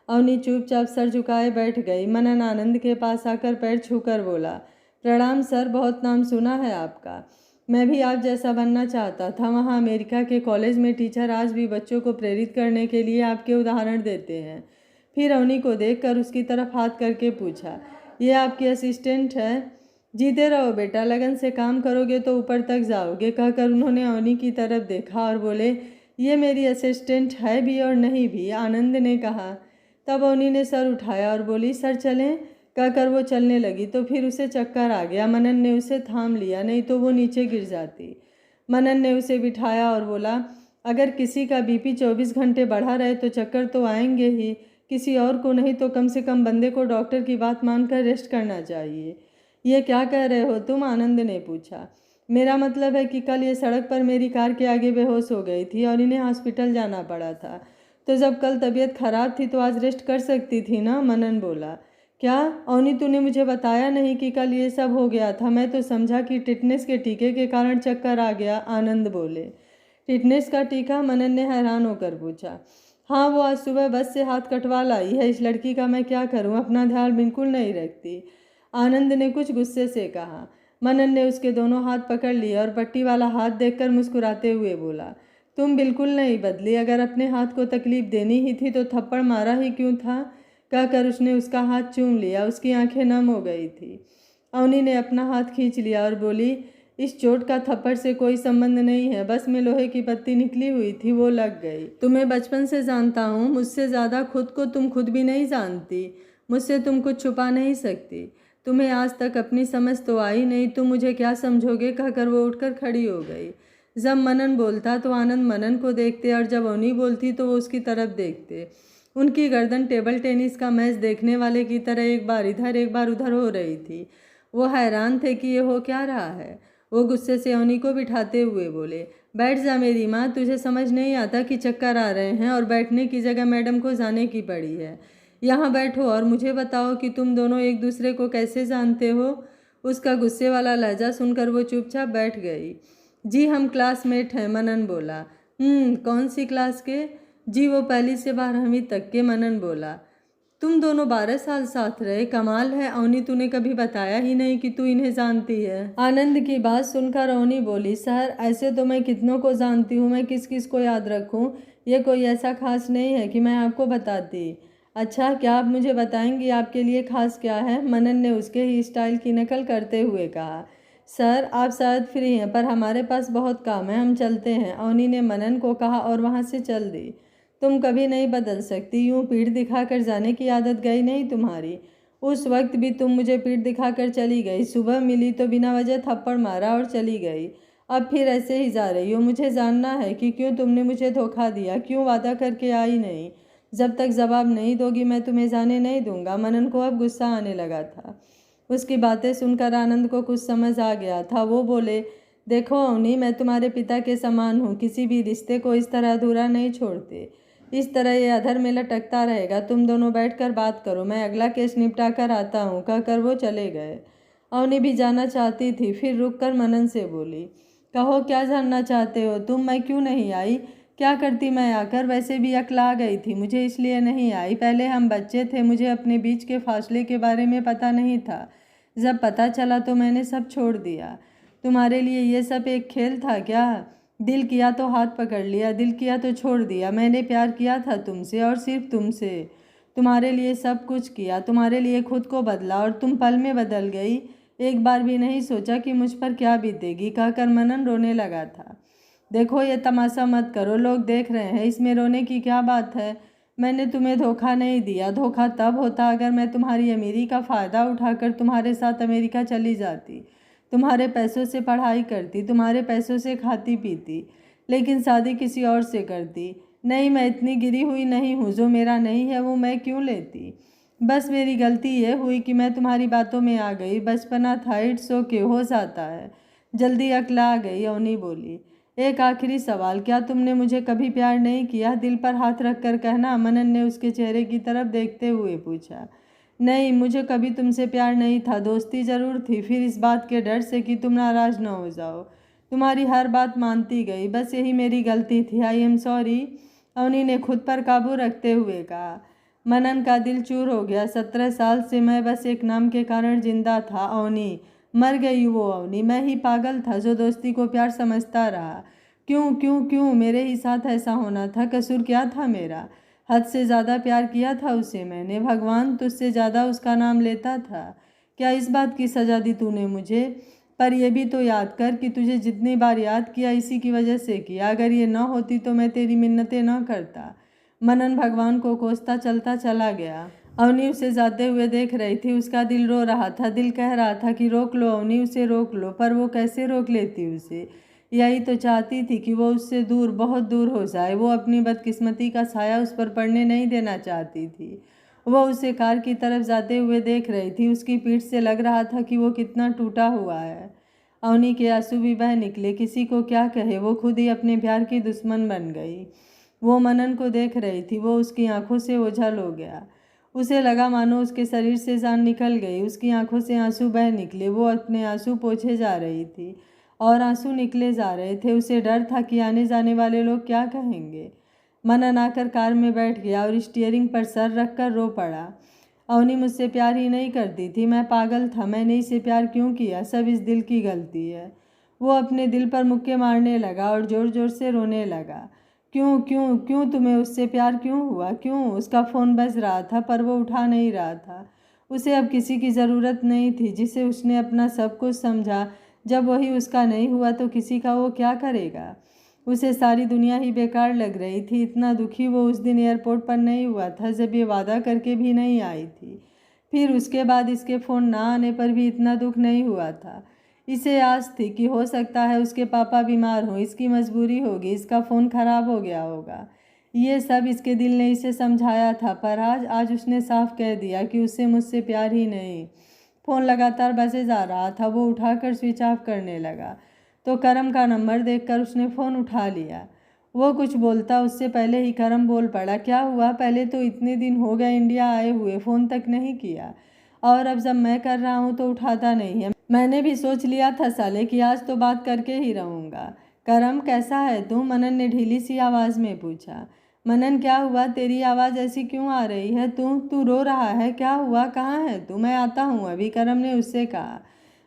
अवनी चुपचाप सर झुकाए बैठ गई। मनन आनंद के पास आकर पैर छूकर बोला, प्रणाम सर, बहुत नाम सुना है आपका। मैं भी आप जैसा बनना चाहता था। वहाँ अमेरिका के कॉलेज में टीचर आज भी बच्चों को प्रेरित करने के लिए आपके उदाहरण देते हैं। फिर अवनी को देखकर उसकी तरफ हाथ करके पूछा, ये आपकी असिस्टेंट है? जीते रहो बेटा, लगन से काम करोगे तो ऊपर तक जाओगे, कहकर उन्होंने अवनी की तरफ देखा और बोले, ये मेरी असिस्टेंट है भी और नहीं भी, आनंद ने कहा। तब अवनी ने सर उठाया और बोली, सर चलें, कहकर वो चलने लगी तो फिर उसे चक्कर आ गया। मनन ने उसे थाम लिया, नहीं तो वो नीचे गिर जाती। मनन ने उसे बिठाया और बोला, अगर किसी का BP 24 घंटे बढ़ा रहे तो चक्कर तो आएंगे ही, किसी और को नहीं तो कम से कम बंदे को डॉक्टर की बात मानकर रेस्ट करना चाहिए। ये क्या कह रहे हो तुम? आनंद ने पूछा। मेरा मतलब है कि कल ये सड़क पर मेरी कार के आगे बेहोश हो गई थी और इन्हें हॉस्पिटल जाना पड़ा था। तो जब कल तबीयत खराब थी तो आज रेस्ट कर सकती थी ना? मनन बोला। क्या अवनी, तूने मुझे बताया नहीं कि कल ये सब हो गया था? मैं तो समझा कि टिटनेस के टीके के कारण चक्कर आ गया, आनंद बोले। टिटनेस का टीका? मनन ने हैरान होकर पूछा। हाँ, वो आज सुबह बस से हाथ कटवा लाई है। इस लड़की का मैं क्या करूं, अपना ध्यान बिल्कुल नहीं रखती, आनंद ने कुछ गुस्से से कहा। मनन ने उसके दोनों हाथ पकड़ लिए और पट्टी वाला हाथ देखकर मुस्कुराते हुए बोला, तुम बिल्कुल नहीं बदली। अगर अपने हाथ को तकलीफ देनी ही थी तो थप्पड़ मारा ही क्यों था? कहकर उसने उसका हाथ चूम लिया। उसकी आंखें नम हो गई थी। अवनी ने अपना हाथ खींच लिया और बोली, इस चोट का थप्पड़ से कोई संबंध नहीं है, बस में लोहे की पत्ती निकली हुई थी, वो लग गई। तुम्हें बचपन से जानता हूँ, मुझसे ज़्यादा खुद को तुम खुद भी नहीं जानती। मुझसे तुम कुछ छुपा नहीं सकती। तुम्हें आज तक अपनी समझ तो आई नहीं, तुम मुझे क्या समझोगे, कहकर वो उठकर खड़ी हो गई। जब मनन बोलता तो आनंद मनन को देखते और जब अवनी बोलती तो वो उसकी तरफ देखते। उनकी गर्दन टेबल टेनिस का मैच देखने वाले की तरह एक बार इधर एक बार उधर हो रही थी। वो हैरान थे कि ये हो क्या रहा है। वो गुस्से से अवनी को बिठाते हुए बोले, बैठ जा मेरी माँ, तुझे समझ नहीं आता कि चक्कर आ रहे हैं और बैठने की जगह मैडम को जाने की पड़ी है। यहाँ बैठो और मुझे बताओ कि तुम दोनों एक दूसरे को कैसे जानते हो। उसका गुस्से वाला लहजा सुनकर वो चुपचाप बैठ गई। जी हम क्लासमेट हैं, मनन बोला। कौन सी क्लास के? जी वो 1ली से 12वीं तक के, मनन बोला। तुम दोनों 12 साल साथ रहे, कमाल है अवनी, तूने कभी बताया ही नहीं कि तू इन्हें जानती है। आनंद की बात सुनकर अवनी बोली, सर ऐसे तो मैं कितनों को जानती हूँ, मैं किस किस को याद रखूँ, ये कोई ऐसा खास नहीं है कि मैं आपको बताती। अच्छा, क्या आप मुझे बताएंगी आपके लिए खास क्या है? मनन ने उसके ही स्टाइल की नकल करते हुए कहा। सर आप शायद फ्री हैं, पर हमारे पास बहुत काम है, हम चलते हैं, अवनी ने मनन को कहा और वहाँ से चल दी। तुम कभी नहीं बदल सकती, यूं पीठ दिखाकर जाने की आदत गई नहीं तुम्हारी। उस वक्त भी तुम मुझे पीठ दिखाकर चली गई, सुबह मिली तो बिना वजह थप्पड़ मारा और चली गई। अब फिर ऐसे ही जा रही हो। मुझे जानना है कि क्यों तुमने मुझे धोखा दिया, क्यों वादा करके आई नहीं। जब तक जवाब नहीं दोगी मैं तुम्हें जाने नहीं दूंगा। मनन को अब गुस्सा आने लगा था। उसकी बातें सुनकर आनंद को कुछ समझ आ गया था। वो बोले, देखो अवनी, मैं तुम्हारे पिता के समान हूँ, किसी भी रिश्ते को इस तरह अधूरा नहीं छोड़ते। इस तरह ये अधर में लटकता रहेगा। तुम दोनों बैठकर बात करो, मैं अगला केस निपटा कर आता हूँ, कहकर वो चले गए। अवनी भी जाना चाहती थी, फिर रुककर मनन से बोली, कहो क्या जानना चाहते हो तुम, मैं क्यों नहीं आई? क्या करती मैं आकर? वैसे भी अकला गई थी, मुझे इसलिए नहीं आई। पहले हम बच्चे थे, मुझे अपने बीच के फासले के बारे में पता नहीं था। जब पता चला तो मैंने सब छोड़ दिया। तुम्हारे लिए ये सब एक खेल था क्या? दिल किया तो हाथ पकड़ लिया, दिल किया तो छोड़ दिया। मैंने प्यार किया था तुमसे और सिर्फ तुमसे। तुम्हारे लिए सब कुछ किया, तुम्हारे लिए खुद को बदला और तुम पल में बदल गई। एक बार भी नहीं सोचा कि मुझ पर क्या बीतेगी, कहकर मनन रोने लगा था। देखो ये तमाशा मत करो, लोग देख रहे हैं, इसमें रोने की क्या बात है? मैंने तुम्हें धोखा नहीं दिया। धोखा तब होता अगर मैं तुम्हारी अमीरी का फ़ायदा उठाकर तुम्हारे साथ अमेरिका चली जाती, तुम्हारे पैसों से पढ़ाई करती, तुम्हारे पैसों से खाती पीती, लेकिन शादी किसी और से करती। नहीं, मैं इतनी गिरी हुई नहीं हूँ, जो मेरा नहीं है वो मैं क्यों लेती। बस मेरी गलती ये हुई कि मैं तुम्हारी बातों में आ गई। बचपना था, इट्स ओके, हो जाता है। जल्दी अकला गई, अवनी बोली। एक आखिरी सवाल, क्या तुमने मुझे कभी प्यार नहीं किया? दिल पर हाथ रख कर कहना, मनन ने उसके चेहरे की तरफ देखते हुए पूछा। नहीं, मुझे कभी तुमसे प्यार नहीं था, दोस्ती ज़रूर थी, फिर इस बात के डर से कि तुम नाराज़ न हो जाओ। तुम्हारी हर बात मानती गई, बस यही मेरी गलती थी। आई एम सॉरी, अवनी ने खुद पर काबू रखते हुए कहा। मनन का दिल चूर हो गया। 17 साल से मैं बस एक नाम के कारण जिंदा था। अवनी मर गई। वो अवनी, मैं ही पागल था जो दोस्ती को प्यार समझता रहा। क्यों क्यों क्यों मेरे ही साथ ऐसा होना था? कसूर क्या था मेरा? हद से ज़्यादा प्यार किया था उसे मैंने। भगवान तुझसे ज़्यादा उसका नाम लेता था। क्या इस बात की सज़ा दी तूने मुझे? पर यह भी तो याद कर कि तुझे जितनी बार याद किया इसी की वजह से किया। अगर ये न होती तो मैं तेरी मिन्नतें न करता। मनन भगवान को कोसता चलता चला गया। अवनी उसे जाते हुए देख रही थी। उसका दिल रो रहा था। दिल कह रहा था कि रोक लो अवनी, उसे रोक लो, पर वो कैसे रोक लेती उसे? यही तो चाहती थी कि वो उससे दूर, बहुत दूर हो जाए। वो अपनी बदकिस्मती का साया उस पर पड़ने नहीं देना चाहती थी। वो उसे कार की तरफ जाते हुए देख रही थी। उसकी पीठ से लग रहा था कि वो कितना टूटा हुआ है। अवनी के आंसू भी बह निकले। किसी को क्या कहे, वो खुद ही अपने प्यार की दुश्मन बन गई। वो मनन को देख रही थी। वो उसकी आंखों से ओझल हो गया। उसे लगा मानो उसके शरीर से जान निकल गई। उसकी आंखों से आंसू बह निकले। वो अपने आंसू पोंछे जा रही थी और आंसू निकले जा रहे थे। उसे डर था कि आने जाने वाले लोग क्या कहेंगे। मनन आकर कार में बैठ गया और स्टीयरिंग पर सर रखकर रो पड़ा। अवनी मुझसे प्यार ही नहीं करती थी, मैं पागल था। मैंने इसे प्यार क्यों किया? सब इस दिल की गलती है। वो अपने दिल पर मुक्के मारने लगा और जोर जोर से रोने लगा। क्यों क्यों क्यों तुम्हें उससे प्यार क्यों हुआ? क्यों? उसका फ़ोन बज रहा था पर वो उठा नहीं रहा था। उसे अब किसी की ज़रूरत नहीं थी, जिसे उसने अपना सब कुछ समझा। जब वही उसका नहीं हुआ तो किसी का वो क्या करेगा? उसे सारी दुनिया ही बेकार लग रही थी। इतना दुखी वो उस दिन एयरपोर्ट पर नहीं हुआ था जब ये वादा करके भी नहीं आई थी। फिर उसके बाद इसके फ़ोन ना आने पर भी इतना दुख नहीं हुआ था। इसे आस थी कि हो सकता है उसके पापा बीमार हों, इसकी मजबूरी होगी, इसका फ़ोन खराब हो गया होगा। ये सब इसके दिल ने इसे समझाया था, पर आज उसने साफ कह दिया कि उसे मुझसे प्यार ही नहीं। फ़ोन लगातार बजे जा रहा था। वो उठाकर स्विच ऑफ करने लगा तो करम का नंबर देखकर उसने फ़ोन उठा लिया। वो कुछ बोलता उससे पहले ही करम बोल पड़ा। क्या हुआ? पहले तो इतने दिन हो गए इंडिया आए हुए, फ़ोन तक नहीं किया, और अब जब मैं कर रहा हूँ तो उठाता नहीं है। मैंने भी सोच लिया था साले कि आज तो बात करके ही रहूँगा। करम कैसा है तू? मनन ने ढीली सी आवाज़ में पूछा। मनन क्या हुआ? तेरी आवाज़ ऐसी क्यों आ रही है? तू तू रो रहा है? क्या हुआ? कहाँ है तू? मैं आता हूँ अभी, करम ने उससे कहा।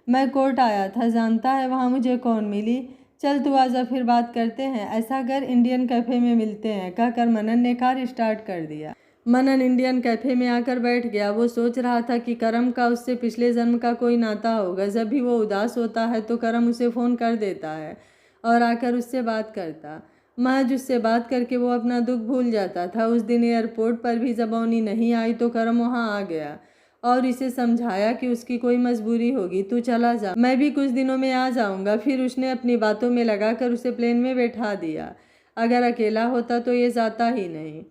मैं कोर्ट आया था, जानता है वहाँ मुझे कौन मिली? चल तू आजा, फिर बात करते हैं। ऐसा कर, इंडियन कैफ़े में मिलते हैं, कहकर मनन ने कार स्टार्ट कर दिया। मनन इंडियन कैफ़े में आकर बैठ गया। वो सोच रहा था कि करम का उससे पिछले जन्म का कोई नाता होगा। जब भी वो उदास होता है तो करम उसे फ़ोन कर देता है और आकर उससे बात करता। महज उससे बात करके वो अपना दुख भूल जाता था। उस दिन एयरपोर्ट पर भी जब अवनी नहीं आई तो करम वहाँ आ गया और इसे समझाया कि उसकी कोई मजबूरी होगी, तू चला जा, मैं भी कुछ दिनों में आ जाऊंगा। फिर उसने अपनी बातों में लगाकर उसे प्लेन में बैठा दिया। अगर अकेला होता तो ये जाता ही नहीं,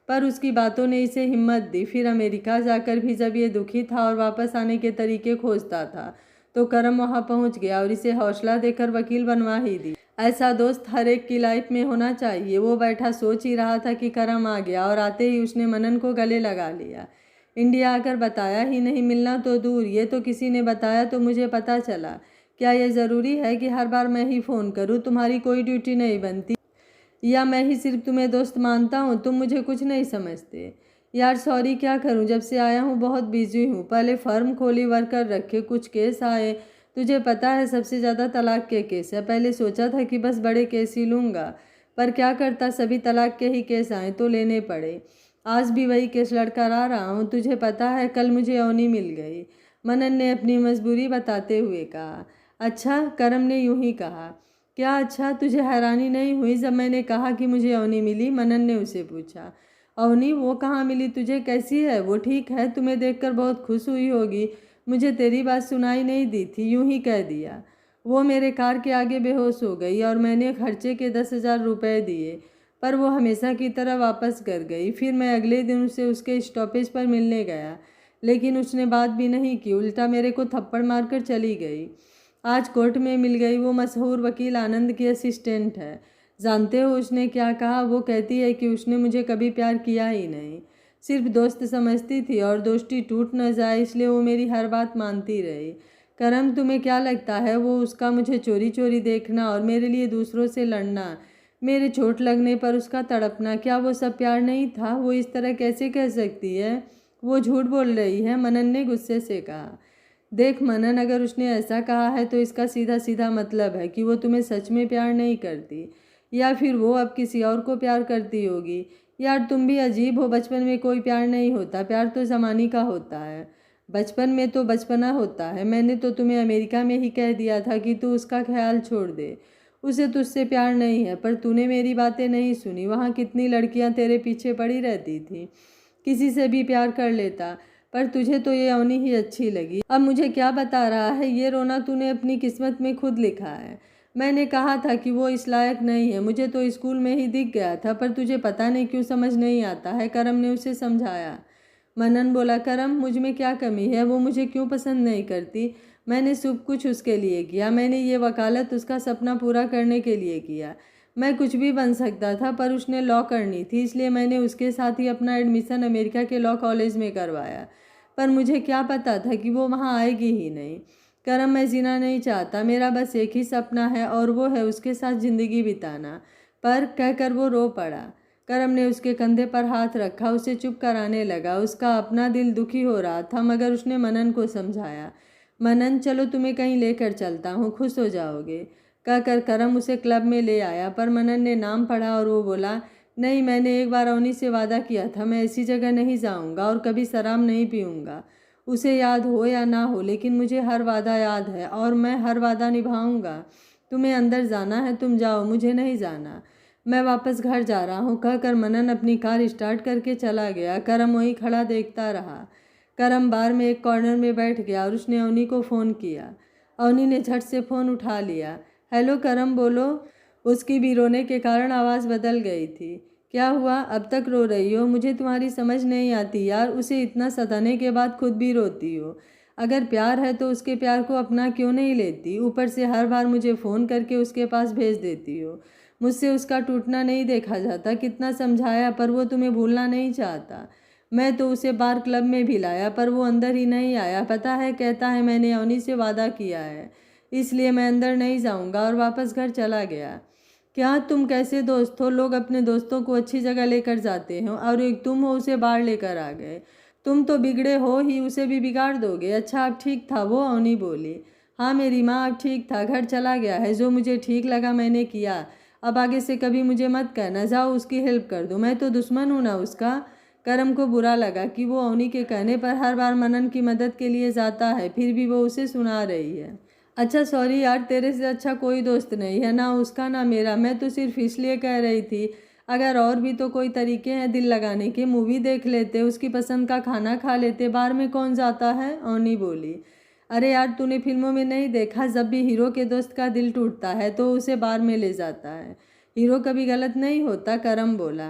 पर उसकी बातों ने इसे हिम्मत दी। फिर अमेरिका जाकर भी जब ये दुखी था और वापस आने के तरीके खोजता था तो करम वहाँ पहुँच गया और इसे हौसला देकर वकील बनवा ही दी। ऐसा दोस्त हर एक की लाइफ में होना चाहिए। वो बैठा सोच ही रहा था कि करम आ गया और आते ही उसने मनन को गले लगा लिया। इंडिया आकर बताया ही नहीं, मिलना तो दूर, ये तो किसी ने बताया तो मुझे पता चला। क्या ये ज़रूरी है कि हर बार मैं ही फ़ोन करूँ? तुम्हारी कोई ड्यूटी नहीं बनती, या मैं ही सिर्फ तुम्हें दोस्त मानता हूँ? तुम मुझे कुछ नहीं समझते। यार सॉरी, क्या करूँ, जब से आया हूँ बहुत बिजी हूँ। पहले फर्म खोली, वर्कर रखे, कुछ केस आए। तुझे पता है सबसे ज़्यादा तलाक के केस है। पहले सोचा था कि बस बड़े केस ही लूँगा, पर क्या करता, सभी तलाक के ही केस आए तो लेने पड़े। आज भी वही केस लड़कर आ रहा हूँ। तुझे पता है कल मुझे अवनी मिल गई, मनन ने अपनी मजबूरी बताते हुए कहा। अच्छा, करम ने यूं ही कहा। क्या अच्छा, तुझे हैरानी नहीं हुई जब मैंने कहा कि मुझे अवनी मिली? मनन ने उसे पूछा। अवनी? वो कहाँ मिली तुझे? कैसी है वो? ठीक है, तुम्हें देखकर बहुत खुश हुई होगी। मुझे तेरी बात सुनाई नहीं दी थी, यूं ही कह दिया। वो मेरे कार के आगे बेहोश हो गई और मैंने खर्चे के 10,000 रुपये दिए, पर वो हमेशा की तरह वापस कर गई। फिर मैं अगले दिन उसे उसके स्टॉपेज पर मिलने गया, लेकिन उसने बात भी नहीं की, उल्टा मेरे को थप्पड़ मारकर चली गई। आज कोर्ट में मिल गई। वो मशहूर वकील आनंद की असिस्टेंट है। जानते हो उसने क्या कहा? वो कहती है कि उसने मुझे कभी प्यार किया ही नहीं, सिर्फ दोस्त समझती थी और दोस्ती टूट न जाए इसलिए वो मेरी हर बात मानती रही। करम, तुम्हें क्या लगता है वो उसका मुझे चोरी चोरी देखना और मेरे लिए दूसरों से लड़ना, मेरे चोट लगने पर उसका तड़पना, क्या वो सब प्यार नहीं था? वो इस तरह कैसे कह सकती है? वो झूठ बोल रही है, मनन ने गुस्से से कहा। देख मनन, अगर उसने ऐसा कहा है तो इसका सीधा सीधा मतलब है कि वो तुम्हें सच में प्यार नहीं करती, या फिर वो अब किसी और को प्यार करती होगी। यार तुम भी अजीब हो, बचपन में कोई प्यार नहीं होता, प्यार तो ज़माने का होता है। बचपन में तो बचपना होता है। मैंने तो तुम्हें अमेरिका में ही कह दिया था कि तू उसका ख्याल छोड़ दे, उसे तुझसे प्यार नहीं है, पर तूने मेरी बातें नहीं सुनी। वहाँ कितनी लड़कियाँ तेरे पीछे पड़ी रहती थी, किसी से भी प्यार कर लेता, पर तुझे तो ये अवनी ही अच्छी लगी। अब मुझे क्या बता रहा है? ये रोना तूने अपनी किस्मत में खुद लिखा है। मैंने कहा था कि वो इस लायक नहीं है, मुझे तो स्कूल में ही दिख गया था, पर तुझे पता नहीं क्यों समझ नहीं आता है, करम ने उसे समझाया। मनन बोला, करम मुझ में क्या कमी है? वो मुझे क्यों पसंद नहीं करती? मैंने सब कुछ उसके लिए किया। मैंने ये वकालत उसका सपना पूरा करने के लिए किया। मैं कुछ भी बन सकता था, पर उसने लॉ करनी थी, इसलिए मैंने उसके साथ ही अपना एडमिशन अमेरिका के लॉ कॉलेज में करवाया। पर मुझे क्या पता था कि वो वहाँ आएगी ही नहीं। करम, मैं जीना नहीं चाहता, मेरा बस एक ही सपना है और वो है उसके साथ ज़िंदगी बिताना। पर कहकर वो रो पड़ा। करम ने उसके कंधे पर हाथ रखा, उसे चुप कराने लगा। उसका अपना दिल दुखी हो रहा था, मगर उसने मनन को समझाया। मनन, चलो तुम्हें कहीं लेकर चलता हूँ, खुश हो जाओगे, कहकर करम उसे क्लब में ले आया। पर मनन ने नाम पढ़ा और वो बोला, नहीं, मैंने एक बार अवनी से वादा किया था, मैं ऐसी जगह नहीं जाऊंगा और कभी शराब नहीं पीऊँगा। उसे याद हो या ना हो, लेकिन मुझे हर वादा याद है और मैं हर वादा निभाऊंगा। तुम्हें अंदर जाना है तुम जाओ, मुझे नहीं जाना, मैं वापस घर जा रहा हूँ, कहकर मनन अपनी कार स्टार्ट करके चला गया। करम वहीं खड़ा देखता रहा। करम बार में एक कॉर्नर में बैठ गया और उसने अवनी को फ़ोन किया। अवनी ने झट से फ़ोन उठा लिया। हेलो करम, बोलो। उसकी भी रोने के कारण आवाज़ बदल गई थी। क्या हुआ, अब तक रो रही हो? मुझे तुम्हारी समझ नहीं आती यार, उसे इतना सताने के बाद खुद भी रोती हो। अगर प्यार है तो उसके प्यार को अपना क्यों नहीं लेती? ऊपर से हर बार मुझे फ़ोन करके उसके पास भेज देती हो। मुझसे उसका टूटना नहीं देखा जाता, कितना समझाया पर वो तुम्हें भूलना नहीं चाहता। मैं तो उसे बार क्लब में भी लाया पर वो अंदर ही नहीं आया। पता है, कहता है मैंने अवनी से वादा किया है, इसलिए मैं अंदर नहीं जाऊंगा, और वापस घर चला गया। क्या तुम कैसे दोस्त हो? लोग अपने दोस्तों को अच्छी जगह लेकर जाते हो और एक तुम हो उसे बाहर लेकर आ गए। तुम तो बिगड़े हो ही, उसे भी बिगाड़ दोगे। अच्छा अब ठीक था वो? अवनी बोली। हाँ मेरी माँ, अब ठीक था, घर चला गया है, जो मुझे ठीक लगा मैंने किया। अब आगे से कभी मुझे मत कहना, जाओ उसकी हेल्प कर दो, मैं तो दुश्मन हूँ ना उसका। करम को बुरा लगा कि वो अवनी के कहने पर हर बार मनन की मदद के लिए जाता है, फिर भी वो उसे सुना रही है। अच्छा सॉरी यार, तेरे से अच्छा कोई दोस्त नहीं है, ना उसका ना मेरा, मैं तो सिर्फ इसलिए कह रही थी। अगर और भी तो कोई तरीके हैं दिल लगाने के, मूवी देख लेते, उसकी पसंद का खाना खा लेते, बार में कौन जाता है। अवनी बोली, अरे यार तूने फिल्मों में नहीं देखा, जब भी हीरो के दोस्त का दिल टूटता है तो उसे बार में ले जाता है। हीरो कभी गलत नहीं होता, करम बोला।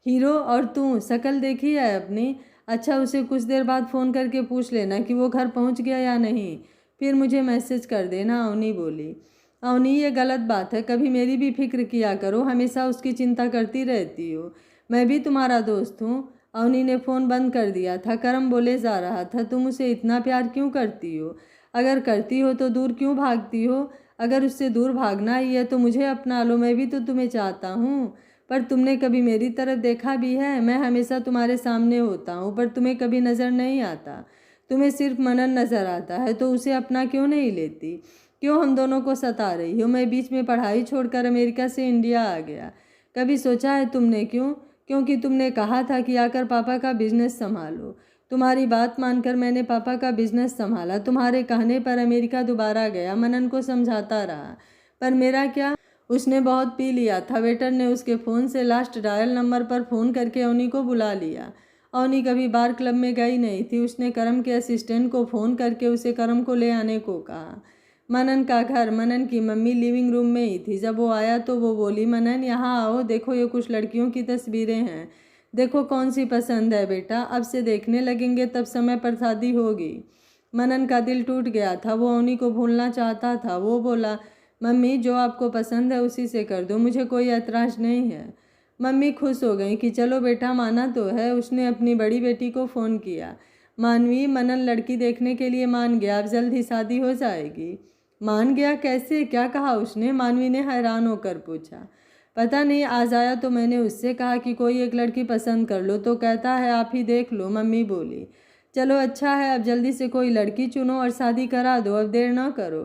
हीरो और तू शक्ल देखी है अपनी? अच्छा, उसे कुछ देर बाद फ़ोन करके पूछ लेना कि वो घर पहुंच गया या नहीं, फिर मुझे मैसेज कर देना। अवनी बोली, अवनी ये गलत बात है, कभी मेरी भी फिक्र किया करो, हमेशा उसकी चिंता करती रहती हो। मैं भी तुम्हारा दोस्त हूँ। अवनी ने फ़ोन बंद कर दिया था। करम बोले जा रहा था, तुम उसे इतना प्यार क्यों करती हो? अगर करती हो तो दूर क्यों भागती हो? अगर उससे दूर भागना ही है तो मुझे अपना लो, मैं भी तो तुम्हें चाहता हूँ। पर तुमने कभी मेरी तरफ देखा भी है? मैं हमेशा तुम्हारे सामने होता हूँ पर तुम्हें कभी नज़र नहीं आता। तुम्हें सिर्फ मनन नज़र आता है, तो उसे अपना क्यों नहीं लेती? क्यों हम दोनों को सता रही हो? मैं बीच में पढ़ाई छोड़कर अमेरिका से इंडिया आ गया। कभी सोचा है तुमने क्यों? क्योंकि तुमने कहा था कि आकर पापा का बिजनेस संभालो। तुम्हारी बात मानकर मैंने पापा का बिजनेस संभाला। तुम्हारे कहने पर अमेरिका दोबारा गया, मनन को समझाता रहा। पर मेरा क्या? उसने बहुत पी लिया था। वेटर ने उसके फ़ोन से लास्ट डायल नंबर पर फ़ोन करके अवनी को बुला लिया। अवनी कभी बार क्लब में गई नहीं थी। उसने करम के असिस्टेंट को फ़ोन करके उसे करम को ले आने को कहा। मनन का घर, मनन की मम्मी लिविंग रूम में ही थी। जब वो आया तो वो बोली, मनन यहाँ आओ, देखो ये कुछ लड़कियों की तस्वीरें हैं, देखो कौन सी पसंद है बेटा, अब से देखने लगेंगे तब समय पर शादी होगी। मनन का दिल टूट गया था, वो अवनी को भूलना चाहता था। वो बोला, मम्मी जो आपको पसंद है उसी से कर दो, मुझे कोई ऐतराज़ नहीं है। मम्मी खुश हो गई कि चलो बेटा माना तो है। उसने अपनी बड़ी बेटी को फ़ोन किया, मानवी मनन लड़की देखने के लिए मान गया, अब जल्द ही शादी हो जाएगी। मान गया? कैसे, क्या कहा उसने? मानवी ने हैरान होकर पूछा। पता नहीं, आज आया तो मैंने उससे कहा कि कोई एक लड़की पसंद कर लो तो कहता है आप ही देख लो। मम्मी बोली, चलो अच्छा है, अब जल्दी से कोई लड़की चुनो और शादी करा दो, अब देर ना करो।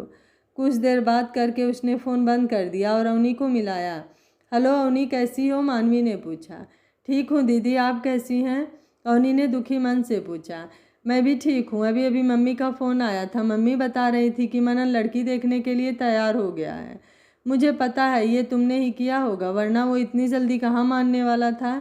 कुछ देर बात करके उसने फ़ोन बंद कर दिया और अवनी को मिलाया। हेलो अवनी, कैसी हो? मानवी ने पूछा। ठीक हूँ दीदी, आप कैसी हैं? अवनी ने दुखी मन से पूछा। मैं भी ठीक हूँ, अभी अभी मम्मी का फ़ोन आया था, मम्मी बता रही थी कि मनन लड़की देखने के लिए तैयार हो गया है। मुझे पता है ये तुमने ही किया होगा, वरना वो इतनी जल्दी कहाँ मानने वाला था।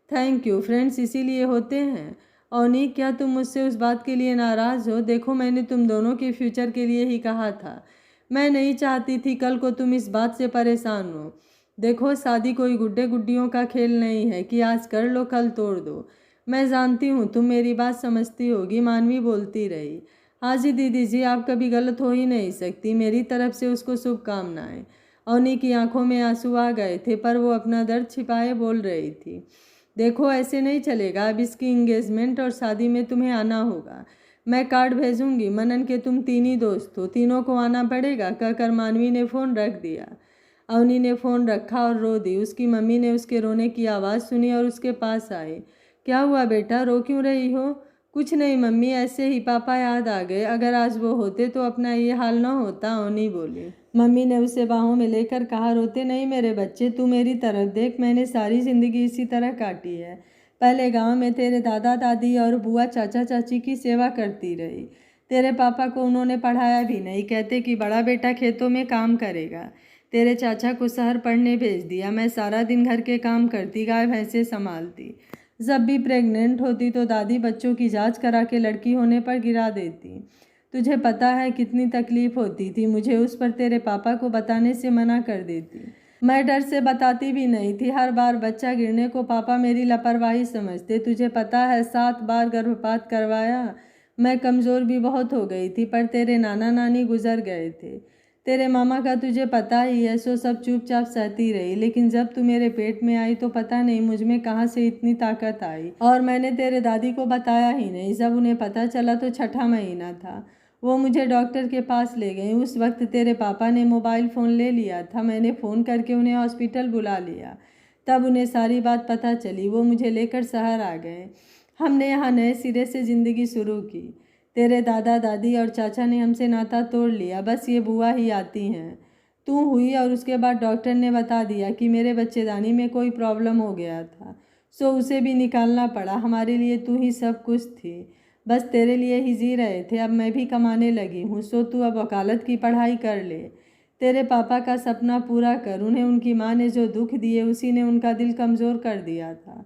थैंक यू, फ्रेंड्स इसीलिए होते हैं। अवनी, क्या तुम मुझसे उस बात के लिए नाराज़ हो? देखो मैंने तुम दोनों के फ्यूचर के लिए ही कहा था। मैं नहीं चाहती थी कल को तुम इस बात से परेशान हो। देखो शादी कोई गुड्डे गुड्डियों का खेल नहीं है कि आज कर लो कल तोड़ दो। मैं जानती हूँ तुम मेरी बात समझती होगी, मानवी बोलती रही। हाँ जी दीदी जी, आप कभी गलत हो ही नहीं सकती, मेरी तरफ से उसको शुभकामनाएं। अवनी की आंखों में आंसू आ गए थे पर वो अपना दर्द छिपाए बोल रही थी। देखो ऐसे नहीं चलेगा, अब इसकी इंगेजमेंट और शादी में तुम्हें आना होगा। मैं कार्ड भेजूंगी, मनन के तुम तीन ही दोस्त हो, तीनों को आना पड़ेगा, कहकर मानवी ने फ़ोन रख दिया। अवनी ने फ़ोन रखा और रो दी। उसकी मम्मी ने उसके रोने की आवाज़ सुनी और उसके पास आई। क्या हुआ बेटा, रो क्यों रही हो? कुछ नहीं मम्मी, ऐसे ही पापा याद आ गए, अगर आज वो होते तो अपना ये हाल ना होता। अवनी बोली। मम्मी ने उसे बाहों में लेकर कहा, रोते नहीं मेरे बच्चे, तू मेरी तरफ देख, मैंने सारी ज़िंदगी इसी तरह काटी है। पहले गांव में तेरे दादा दादी और बुआ चाचा चाची की सेवा करती रही। तेरे पापा को उन्होंने पढ़ाया भी नहीं, कहते कि बड़ा बेटा खेतों में काम करेगा। तेरे चाचा को शहर पढ़ने भेज दिया, मैं सारा दिन घर के काम करती, गाय भैंसे संभालती। जब भी प्रेग्नेंट होती तो दादी बच्चों की जांच करा के लड़की होने पर गिरा देती। तुझे पता है कितनी तकलीफ होती थी मुझे उस पर, तेरे पापा को बताने से मना कर देती। मैं डर से बताती भी नहीं थी, हर बार बच्चा गिरने को पापा मेरी लापरवाही समझते। तुझे पता है 7 बार गर्भपात करवाया। मैं कमज़ोर भी बहुत हो गई थी, पर तेरे नाना नानी गुजर गए थे। तेरे मामा का तुझे पता ही है, सो सब चुपचाप सहती रही। लेकिन जब तू मेरे पेट में आई तो पता नहीं मुझ में कहाँ से इतनी ताकत आई, और मैंने तेरे दादी को बताया ही नहीं। जब उन्हें पता चला तो छठा महीना था, वो मुझे डॉक्टर के पास ले गई। उस वक्त तेरे पापा ने मोबाइल फ़ोन ले लिया था, मैंने फ़ोन करके उन्हें हॉस्पिटल बुला लिया। तब उन्हें सारी बात पता चली, वो मुझे लेकर शहर आ गए। हमने यहाँ नए सिरे से ज़िंदगी शुरू की। तेरे दादा दादी और चाचा ने हमसे नाता तोड़ लिया, बस ये बुआ ही आती हैं। तू हुई और उसके बाद डॉक्टर ने बता दिया कि मेरे बच्चेदानी में कोई प्रॉब्लम हो गया था, सो उसे भी निकालना पड़ा। हमारे लिए तू ही सब कुछ थी, बस तेरे लिए ही जी रहे थे। अब मैं भी कमाने लगी हूँ, सो तू अब वकालत की पढ़ाई कर ले। तेरे पापा का सपना पूरा कर। उन्हें उनकी माँ ने जो दुख दिए उसी ने उनका दिल कमज़ोर कर दिया था।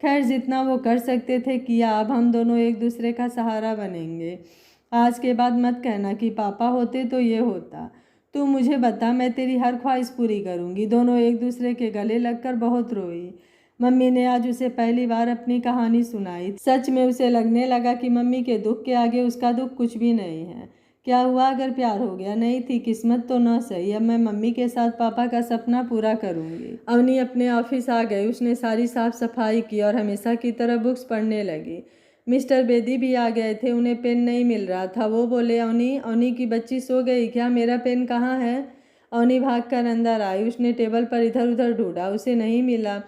खैर जितना वो कर सकते थे किया। अब हम दोनों एक दूसरे का सहारा बनेंगे। आज के बाद मत कहना कि पापा होते तो ये होता। तू मुझे बता, मैं तेरी हर ख्वाहिश पूरी करूँगी। दोनों एक दूसरे के गले लगकर बहुत रोई। मम्मी ने आज उसे पहली बार अपनी कहानी सुनाई। सच में उसे लगने लगा कि मम्मी के दुख के आगे उसका दुख कुछ भी नहीं है। क्या हुआ अगर प्यार हो गया? नहीं थी किस्मत तो न सही। अब मैं मम्मी के साथ पापा का सपना पूरा करूँगी। अवनी अपने ऑफिस आ गई। उसने सारी साफ सफाई की और हमेशा की तरह बुक्स पढ़ने लगी। मिस्टर बेदी भी आ गए थे। उन्हें पेन नहीं मिल रहा था। वो बोले, अवनी, अवनी की बच्ची सो गई क्या? मेरा पेन कहाँ है? अवनी भाग कर अंदर आई। उसने टेबल पर इधर उधर ढूंढा, उसे नहीं मिला।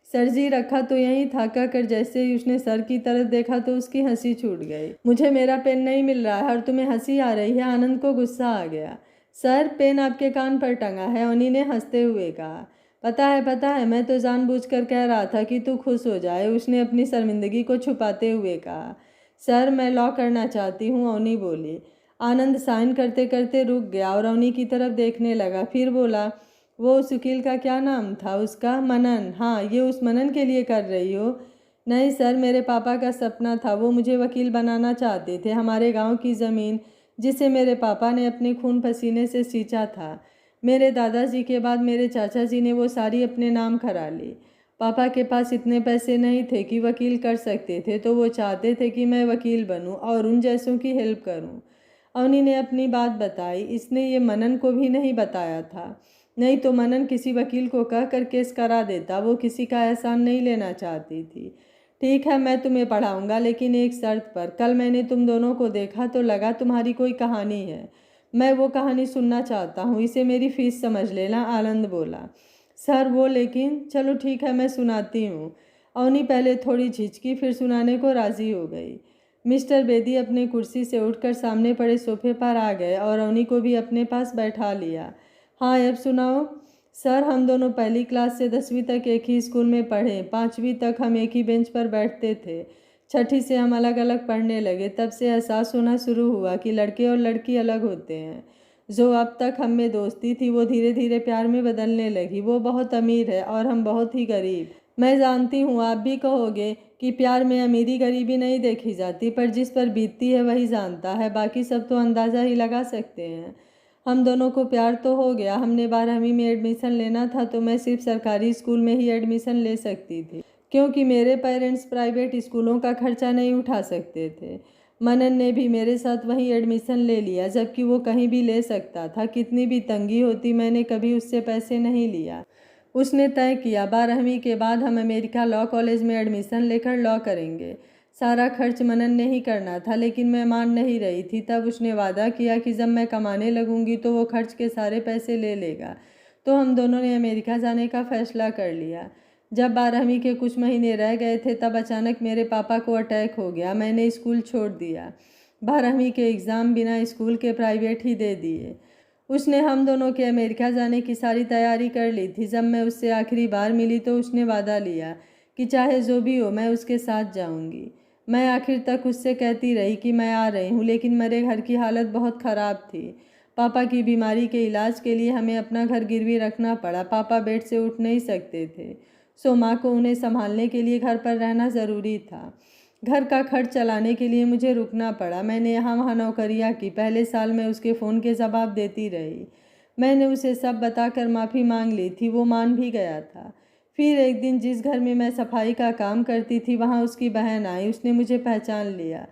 सर जी रखा तो यहीं था। कहकर जैसे ही उसने सर की तरफ देखा तो उसकी हंसी छूट गई। मुझे मेरा पेन नहीं मिल रहा है और तुम्हें हंसी आ रही है? आनंद को गुस्सा आ गया। सर, पेन आपके कान पर टंगा है, अवनी ने हंसते हुए कहा। पता है, मैं तो जानबूझकर कह रहा था कि तू खुश हो जाए, उसने अपनी शर्मिंदगी को छुपाते हुए कहा। सर, मैं लॉ करना चाहती हूँ, अवनी बोली। आनंद साइन करते करते रुक गया और अवनी की तरफ देखने लगा। फिर बोला, वो उस वकील का क्या नाम था उसका? मनन। हाँ, ये उस मनन के लिए कर रही हो? नहीं सर, मेरे पापा का सपना था। वो मुझे वकील बनाना चाहते थे। हमारे गांव की ज़मीन, जिसे मेरे पापा ने अपने खून पसीने से सींचा था, मेरे दादाजी के बाद मेरे चाचा जी ने वो सारी अपने नाम करा ली। पापा के पास इतने पैसे नहीं थे कि वकील कर सकते थे, तो वो चाहते थे कि मैं वकील बनूं और उन जैसों की हेल्प करूं। अवनी ने अपनी बात बताई। इसने ये मनन को भी नहीं बताया था, नहीं तो मनन किसी वकील को कहकर केस करा देता। वो किसी का एहसान नहीं लेना चाहती थी। ठीक है, मैं तुम्हें पढ़ाऊंगा, लेकिन एक शर्त पर। कल मैंने तुम दोनों को देखा तो लगा तुम्हारी कोई कहानी है। मैं वो कहानी सुनना चाहता हूँ। इसे मेरी फीस समझ लेना, आनंद बोला। सर वो, लेकिन चलो ठीक है, मैं सुनाती हूँ। अवनी पहले थोड़ी झिझकी, फिर सुनाने को राजी हो गई। मिस्टर बेदी अपनी कुर्सी से उठकर सामने पड़े सोफे पर आ गए और अवनी को भी अपने पास बैठा लिया। हाँ, अब सुनाओ। सर, हम दोनों पहली क्लास से 10वीं तक एक ही स्कूल में पढ़े। 5वीं तक हम एक ही बेंच पर बैठते थे। 6ठी से हम अलग अलग पढ़ने लगे। तब से एहसास होना शुरू हुआ कि लड़के और लड़की अलग होते हैं। जो अब तक हम में दोस्ती थी वो धीरे धीरे प्यार में बदलने लगी। वो बहुत अमीर है और हम बहुत ही गरीब। मैं जानती हूँ आप भी कहोगे कि प्यार में अमीरी गरीबी नहीं देखी जाती, पर जिस पर बीतती है वही जानता है। बाकी सब तो अंदाज़ा ही लगा सकते हैं। हम दोनों को प्यार तो हो गया। हमने 12वीं में एडमिशन लेना था तो मैं सिर्फ सरकारी स्कूल में ही एडमिशन ले सकती थी, क्योंकि मेरे पेरेंट्स प्राइवेट स्कूलों का खर्चा नहीं उठा सकते थे। मनन ने भी मेरे साथ वहीं एडमिशन ले लिया, जबकि वो कहीं भी ले सकता था। कितनी भी तंगी होती, मैंने कभी उससे पैसे नहीं लिया। उसने तय किया 12वीं के बाद हम अमेरिका लॉ कॉलेज में एडमिशन लेकर लॉ करेंगे। सारा खर्च मनन ने ही करना था, लेकिन मैं मान नहीं रही थी। तब उसने वादा किया कि जब मैं कमाने लगूंगी तो वो खर्च के सारे पैसे ले लेगा। तो हम दोनों ने अमेरिका जाने का फैसला कर लिया। जब 12वीं के कुछ महीने रह गए थे तब अचानक मेरे पापा को अटैक हो गया। मैंने स्कूल छोड़ दिया। 12वीं के एग्ज़ाम बिना स्कूल के प्राइवेट ही दे दिए। उसने हम दोनों के अमेरिका जाने की सारी तैयारी कर ली थी। जब मैं उससे आखिरी बार मिली तो उसने वादा लिया कि चाहे जो भी हो मैं उसके साथ जाऊंगी। मैं आखिर तक उससे कहती रही कि मैं आ रही हूँ, लेकिन मेरे घर की हालत बहुत ख़राब थी। पापा की बीमारी के इलाज के लिए हमें अपना घर गिरवी रखना पड़ा। पापा बेड से उठ नहीं सकते थे, सो माँ को उन्हें संभालने के लिए घर पर रहना ज़रूरी था। घर का खर्च चलाने के लिए मुझे रुकना पड़ा। मैंने यहाँ वहाँ नौकरियाँ की। पहले साल में उसके फ़ोन के जवाब देती रही। मैंने उसे सब बताकर माफ़ी मांग ली थी, वो मान भी गया था। फिर एक दिन जिस घर में मैं सफाई का काम करती थी वहाँ उसकी बहन आई। उसने मुझे पहचान लिया।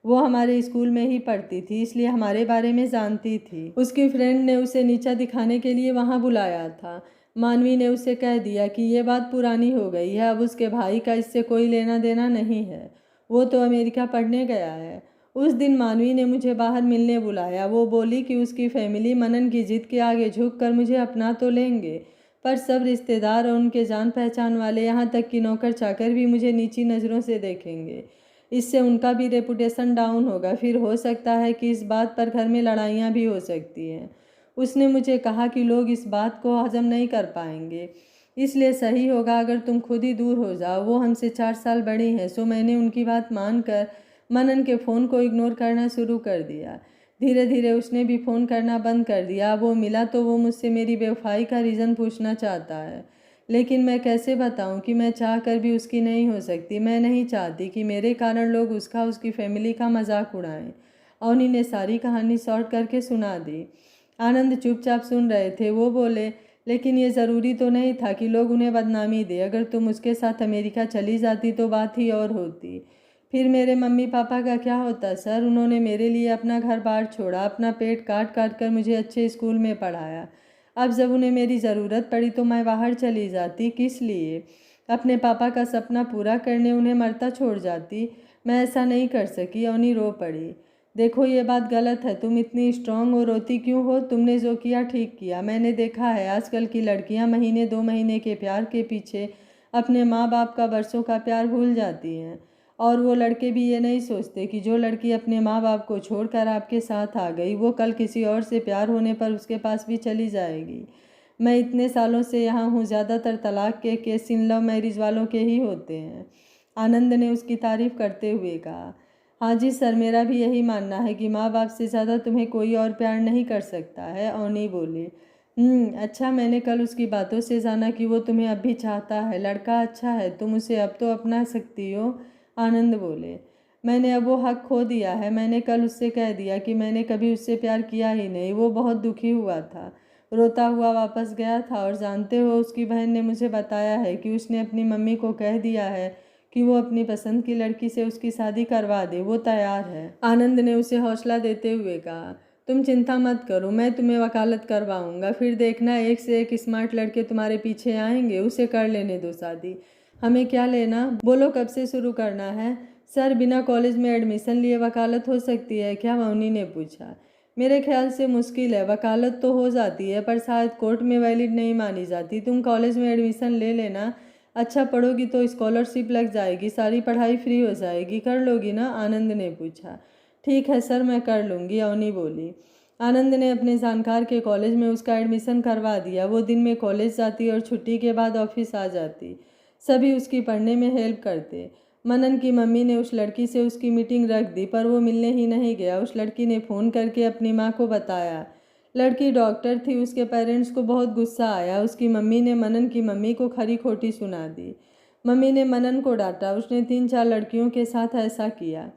वो हमारे स्कूल में ही पढ़ती थी, इसलिए हमारे बारे में जानती थी। उसकी फ्रेंड ने उसे नीचा दिखाने के लिए वहाँ बुलाया था। मानवी ने उसे कह दिया कि ये बात पुरानी हो गई है, अब उसके भाई का इससे कोई लेना देना नहीं है। वो तो अमेरिका पढ़ने गया है। उस दिन मानवी ने मुझे बाहर मिलने बुलाया। वो बोली कि उसकी फैमिली मनन की जिद के आगे झुककर मुझे अपना तो लेंगे, पर सब रिश्तेदार और उनके जान पहचान वाले, यहाँ तक कि नौकर चाकर भी मुझे नीची नज़रों से देखेंगे। इससे उनका भी रेपुटेशन डाउन होगा। फिर हो सकता है कि इस बात पर घर में लड़ाइयाँ भी हो सकती हैं। उसने मुझे कहा कि लोग इस बात को हजम नहीं कर पाएंगे, इसलिए सही होगा अगर तुम खुद ही दूर हो जाओ। वो हमसे 4 साल बड़ी हैं। सो मैंने उनकी बात मानकर मनन के फ़ोन को इग्नोर करना शुरू कर दिया। धीरे धीरे उसने भी फ़ोन करना बंद कर दिया। वो मिला तो वो मुझसे मेरी बेवफाई का रीज़न पूछना चाहता है, लेकिन मैं कैसे बताऊं कि मैं चाह कर भी उसकी नहीं हो सकती। मैं नहीं चाहती कि मेरे कारण लोग उसका, उसकी फैमिली का मजाक उड़ाएं। अवनी ने सारी कहानी शॉर्ट करके सुना दी। आनंद चुपचाप सुन रहे थे। वो बोले, लेकिन ये ज़रूरी तो नहीं था कि लोग उन्हें बदनामी दे। अगर तुम उसके साथ अमेरिका चली जाती तो बात ही और होती। फिर मेरे मम्मी पापा का क्या होता सर? उन्होंने मेरे लिए अपना घर बार छोड़ा, अपना पेट काट काट कर मुझे अच्छे स्कूल में पढ़ाया। अब जब उन्हें मेरी ज़रूरत पड़ी तो मैं बाहर चली जाती। किस लिए? अपने पापा का सपना पूरा करने उन्हें मरता छोड़ जाती। मैं ऐसा नहीं कर सकी। अवनी रो पड़ी। देखो ये बात गलत है। तुम इतनी स्ट्रांग और रोती क्यों हो? तुमने जो किया ठीक किया। मैंने देखा है आजकल की लड़कियां महीने 2 महीने के प्यार के पीछे अपने माँ बाप का बरसों का प्यार भूल जाती हैं। और वो लड़के भी ये नहीं सोचते कि जो लड़की अपने माँ बाप को छोड़कर आपके साथ आ गई वो कल किसी और से प्यार होने पर उसके पास भी चली जाएगी। मैं इतने सालों से यहाँ हूँ। ज़्यादातर तलाक के केस इन लव मैरिज वालों के ही होते हैं। आनंद ने उसकी तारीफ करते हुए कहा। हाँ जी सर, मेरा भी यही मानना है कि माँ बाप से ज़्यादा तुम्हें कोई और प्यार नहीं कर सकता है। अवनी बोली। अच्छा, मैंने कल उसकी बातों से जाना कि वो तुम्हें अब भी चाहता है। लड़का अच्छा है, तुम उसे अब तो अपना सकती हो। आनंद बोले। मैंने अब वो हक खो दिया है। मैंने कल उससे कह दिया कि मैंने कभी उससे प्यार किया ही नहीं। वो बहुत दुखी हुआ था, रोता हुआ वापस गया था। और जानते हो, उसकी बहन ने मुझे बताया है कि उसने अपनी मम्मी को कह दिया है कि वो अपनी पसंद की लड़की से उसकी शादी करवा दे। वो तैयार है। आनंद ने उसे हौसला देते हुए कहा। तुम चिंता मत करो, मैं तुम्हें वकालत करवाऊंगा। फिर देखना, एक से एक स्मार्ट लड़के तुम्हारे पीछे आएंगे। उसे कर लेने दो शादी। हमें क्या लेना? बोलो कब से शुरू करना है? सर, बिना कॉलेज में एडमिशन लिए वकालत हो सकती है क्या? मौनी ने पूछा। मेरे ख्याल से मुश्किल है। वकालत तो हो जाती है पर शायद कोर्ट में वैलिड नहीं मानी जाती। तुम कॉलेज में एडमिशन ले लेना। अच्छा पढ़ोगी तो स्कॉलरशिप लग जाएगी, सारी पढ़ाई फ्री हो जाएगी। कर लोगी ना? आनंद ने पूछा। ठीक है सर, मैं कर लूँगी, अवनी बोली। आनंद ने अपने जानकार के कॉलेज में उसका एडमिशन करवा दिया। वो दिन में कॉलेज जाती और छुट्टी के बाद ऑफिस आ जाती। सभी उसकी पढ़ने में हेल्प करते। मनन की मम्मी ने उस लड़की से उसकी मीटिंग रख दी पर वो मिलने ही नहीं गया। उस लड़की ने फ़ोन करके अपनी माँ को बताया। लड़की डॉक्टर थी। उसके पेरेंट्स को बहुत गुस्सा आया। उसकी मम्मी ने मनन की मम्मी को खरी खोटी सुना दी। मम्मी ने मनन को डांटा। उसने 3-4 लड़कियों के साथ ऐसा किया।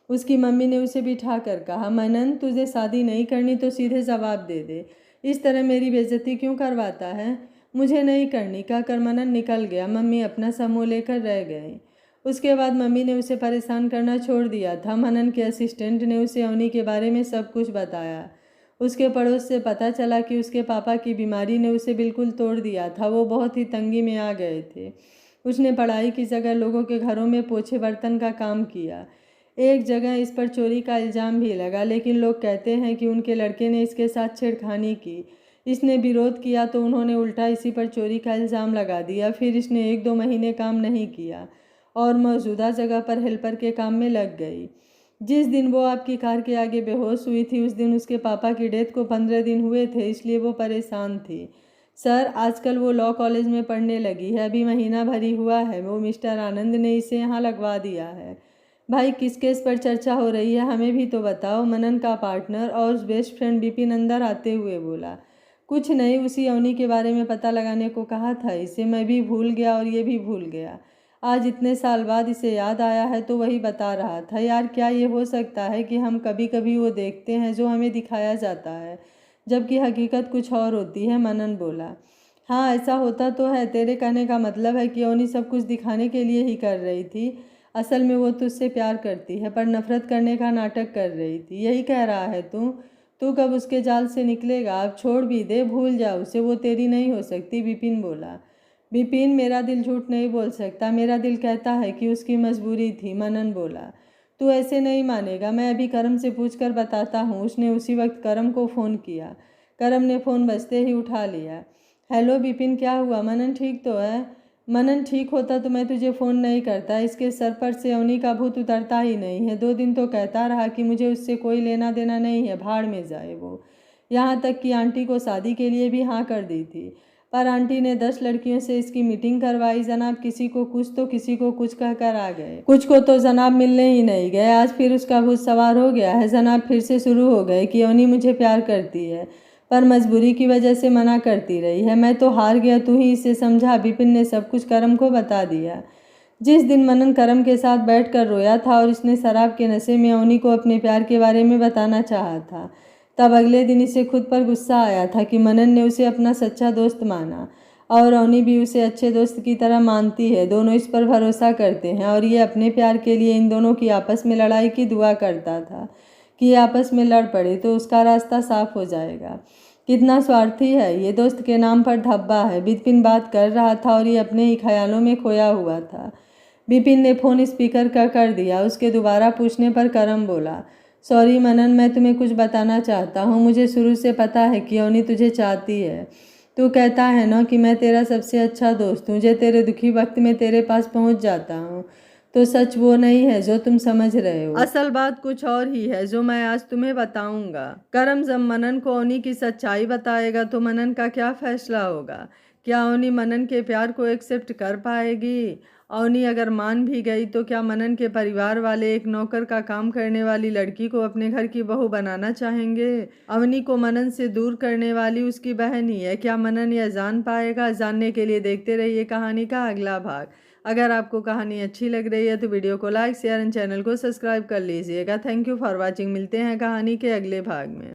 उसकी मम्मी ने उसे बिठा कर कहा, मनन तुझे शादी नहीं करनी तो सीधे जवाब दे दे। इस तरह मेरी बेइज्जती क्यों करवाता है? मुझे नहीं करनी, कहकर मनन निकल गया। मम्मी अपना समूह लेकर रह गए। उसके बाद मम्मी ने उसे परेशान करना छोड़ दिया था। मनन के असिस्टेंट ने उसे अवनी के बारे में सब कुछ बताया। उसके पड़ोस से पता चला कि उसके पापा की बीमारी ने उसे बिल्कुल तोड़ दिया था। वो बहुत ही तंगी में आ गए थे। उसने पढ़ाई की जगह लोगों के घरों में पोछे बर्तन का काम किया। एक जगह इस पर चोरी का इल्ज़ाम भी लगा, लेकिन लोग कहते हैं कि उनके लड़के ने इसके साथ छेड़खानी की। इसने विरोध किया तो उन्होंने उल्टा इसी पर चोरी का इल्ज़ाम लगा दिया। फिर इसने 1-2 महीने काम नहीं किया और मौजूदा जगह पर हेल्पर के काम में लग गई। जिस दिन वो आपकी कार के आगे बेहोश हुई थी उस दिन उसके पापा की डेथ को 15 दिन हुए थे, इसलिए वो परेशान थी। सर, आजकल वो लॉ कॉलेज में पढ़ने लगी है। अभी महीना भर ही हुआ है। वो मिस्टर आनंद ने इसे यहाँ लगवा दिया है। भाई, किस केस पर चर्चा हो रही है, हमें भी तो बताओ। मनन का पार्टनर और उस बेस्ट फ्रेंड विपिन अंदर आते हुए बोला। कुछ नहीं, उसी अवनी के बारे में पता लगाने को कहा था इसे। मैं भी भूल गया और ये भी भूल गया। आज इतने साल बाद इसे याद आया है तो वही बता रहा था। यार, क्या ये हो सकता है कि हम कभी कभी वो देखते हैं जो हमें दिखाया जाता है, जबकि हकीकत कुछ और होती है? मनन बोला। हाँ, ऐसा होता तो है। तेरे कहने का मतलब है कि अवनी सब कुछ दिखाने के लिए ही कर रही थी। असल में वो तुझसे प्यार करती है पर नफरत करने का नाटक कर रही थी। यही कह रहा है तू कब उसके जाल से निकलेगा? अब छोड़ भी दे, भूल जा उसे। वो तेरी नहीं हो सकती, विपिन बोला। विपिन, मेरा दिल झूठ नहीं बोल सकता। मेरा दिल कहता है कि उसकी मजबूरी थी, मनन बोला। तू ऐसे नहीं मानेगा। मैं अभी करम से पूछकर बताता हूँ। उसने उसी वक्त करम को फ़ोन किया। करम ने फ़ोन बजते ही उठा लिया। हेलो विपिन, क्या हुआ? मनन ठीक तो है? मनन ठीक होता तो मैं तुझे फ़ोन नहीं करता। इसके सर पर से अवनी का भूत उतरता ही नहीं है। 2 दिन तो कहता रहा कि मुझे उससे कोई लेना देना नहीं है, भाड़ में जाए वो। यहाँ तक कि आंटी को शादी के लिए भी हाँ कर दी थी। पर आंटी ने 10 लड़कियों से इसकी मीटिंग करवाई। जनाब किसी को कुछ तो किसी को कुछ कहकर आ गए। कुछ को तो जनाब मिलने ही नहीं गए। आज फिर उसका भूत सवार हो गया है। जनाब फिर से शुरू हो गए कि अवनी मुझे प्यार करती है, पर मजबूरी की वजह से मना करती रही है। मैं तो हार गया, तू ही इसे समझा। विपिन ने सब कुछ करम को बता दिया। जिस दिन मनन करम के साथ बैठकर रोया था और इसने शराब के नशे में अवनी को अपने प्यार के बारे में बताना चाहा था, तब अगले दिन इसे खुद पर गुस्सा आया था कि मनन ने उसे अपना सच्चा दोस्त माना और अवनी भी उसे अच्छे दोस्त की तरह मानती है। दोनों इस पर भरोसा करते हैं और ये अपने प्यार के लिए इन दोनों की आपस में लड़ाई की दुआ करता था कि ये आपस में लड़ पड़े तो उसका रास्ता साफ हो जाएगा। कितना स्वार्थी है ये, दोस्त के नाम पर धब्बा है। विपिन बात कर रहा था और ये अपने ही ख्यालों में खोया हुआ था। विपिन ने फ़ोन स्पीकर का कर दिया। उसके दोबारा पूछने पर करम बोला, सॉरी मनन, मैं तुम्हें कुछ बताना चाहता हूँ। मुझे शुरू से पता है कि अवनी तुझे चाहती है। तू कहता है ना कि मैं तेरा सबसे अच्छा दोस्त हूँ, जो तेरे दुखी वक्त में तेरे पास पहुँच जाता हूँ, तो सच वो नहीं है जो तुम समझ रहे हो। असल बात कुछ और ही है जो मैं आज तुम्हें बताऊंगा। करम जब मनन को अवनी की सच्चाई बताएगा तो मनन का क्या फैसला होगा? क्या अवनी मनन के प्यार को एक्सेप्ट कर पाएगी? अवनी अगर मान भी गई तो क्या मनन के परिवार वाले एक नौकर का काम करने वाली लड़की को अपने घर की बहू बनाना चाहेंगे? अवनी को मनन से दूर करने वाली उसकी बहन ही है। क्या मनन यह जान पाएगा? जानने के लिए देखते रहिए कहानी का अगला भाग। अगर आपको कहानी अच्छी लग रही है तो वीडियो को लाइक, शेयर एंड चैनल को सब्सक्राइब कर लीजिएगा। Thank you for watching. मिलते हैं कहानी के अगले भाग में।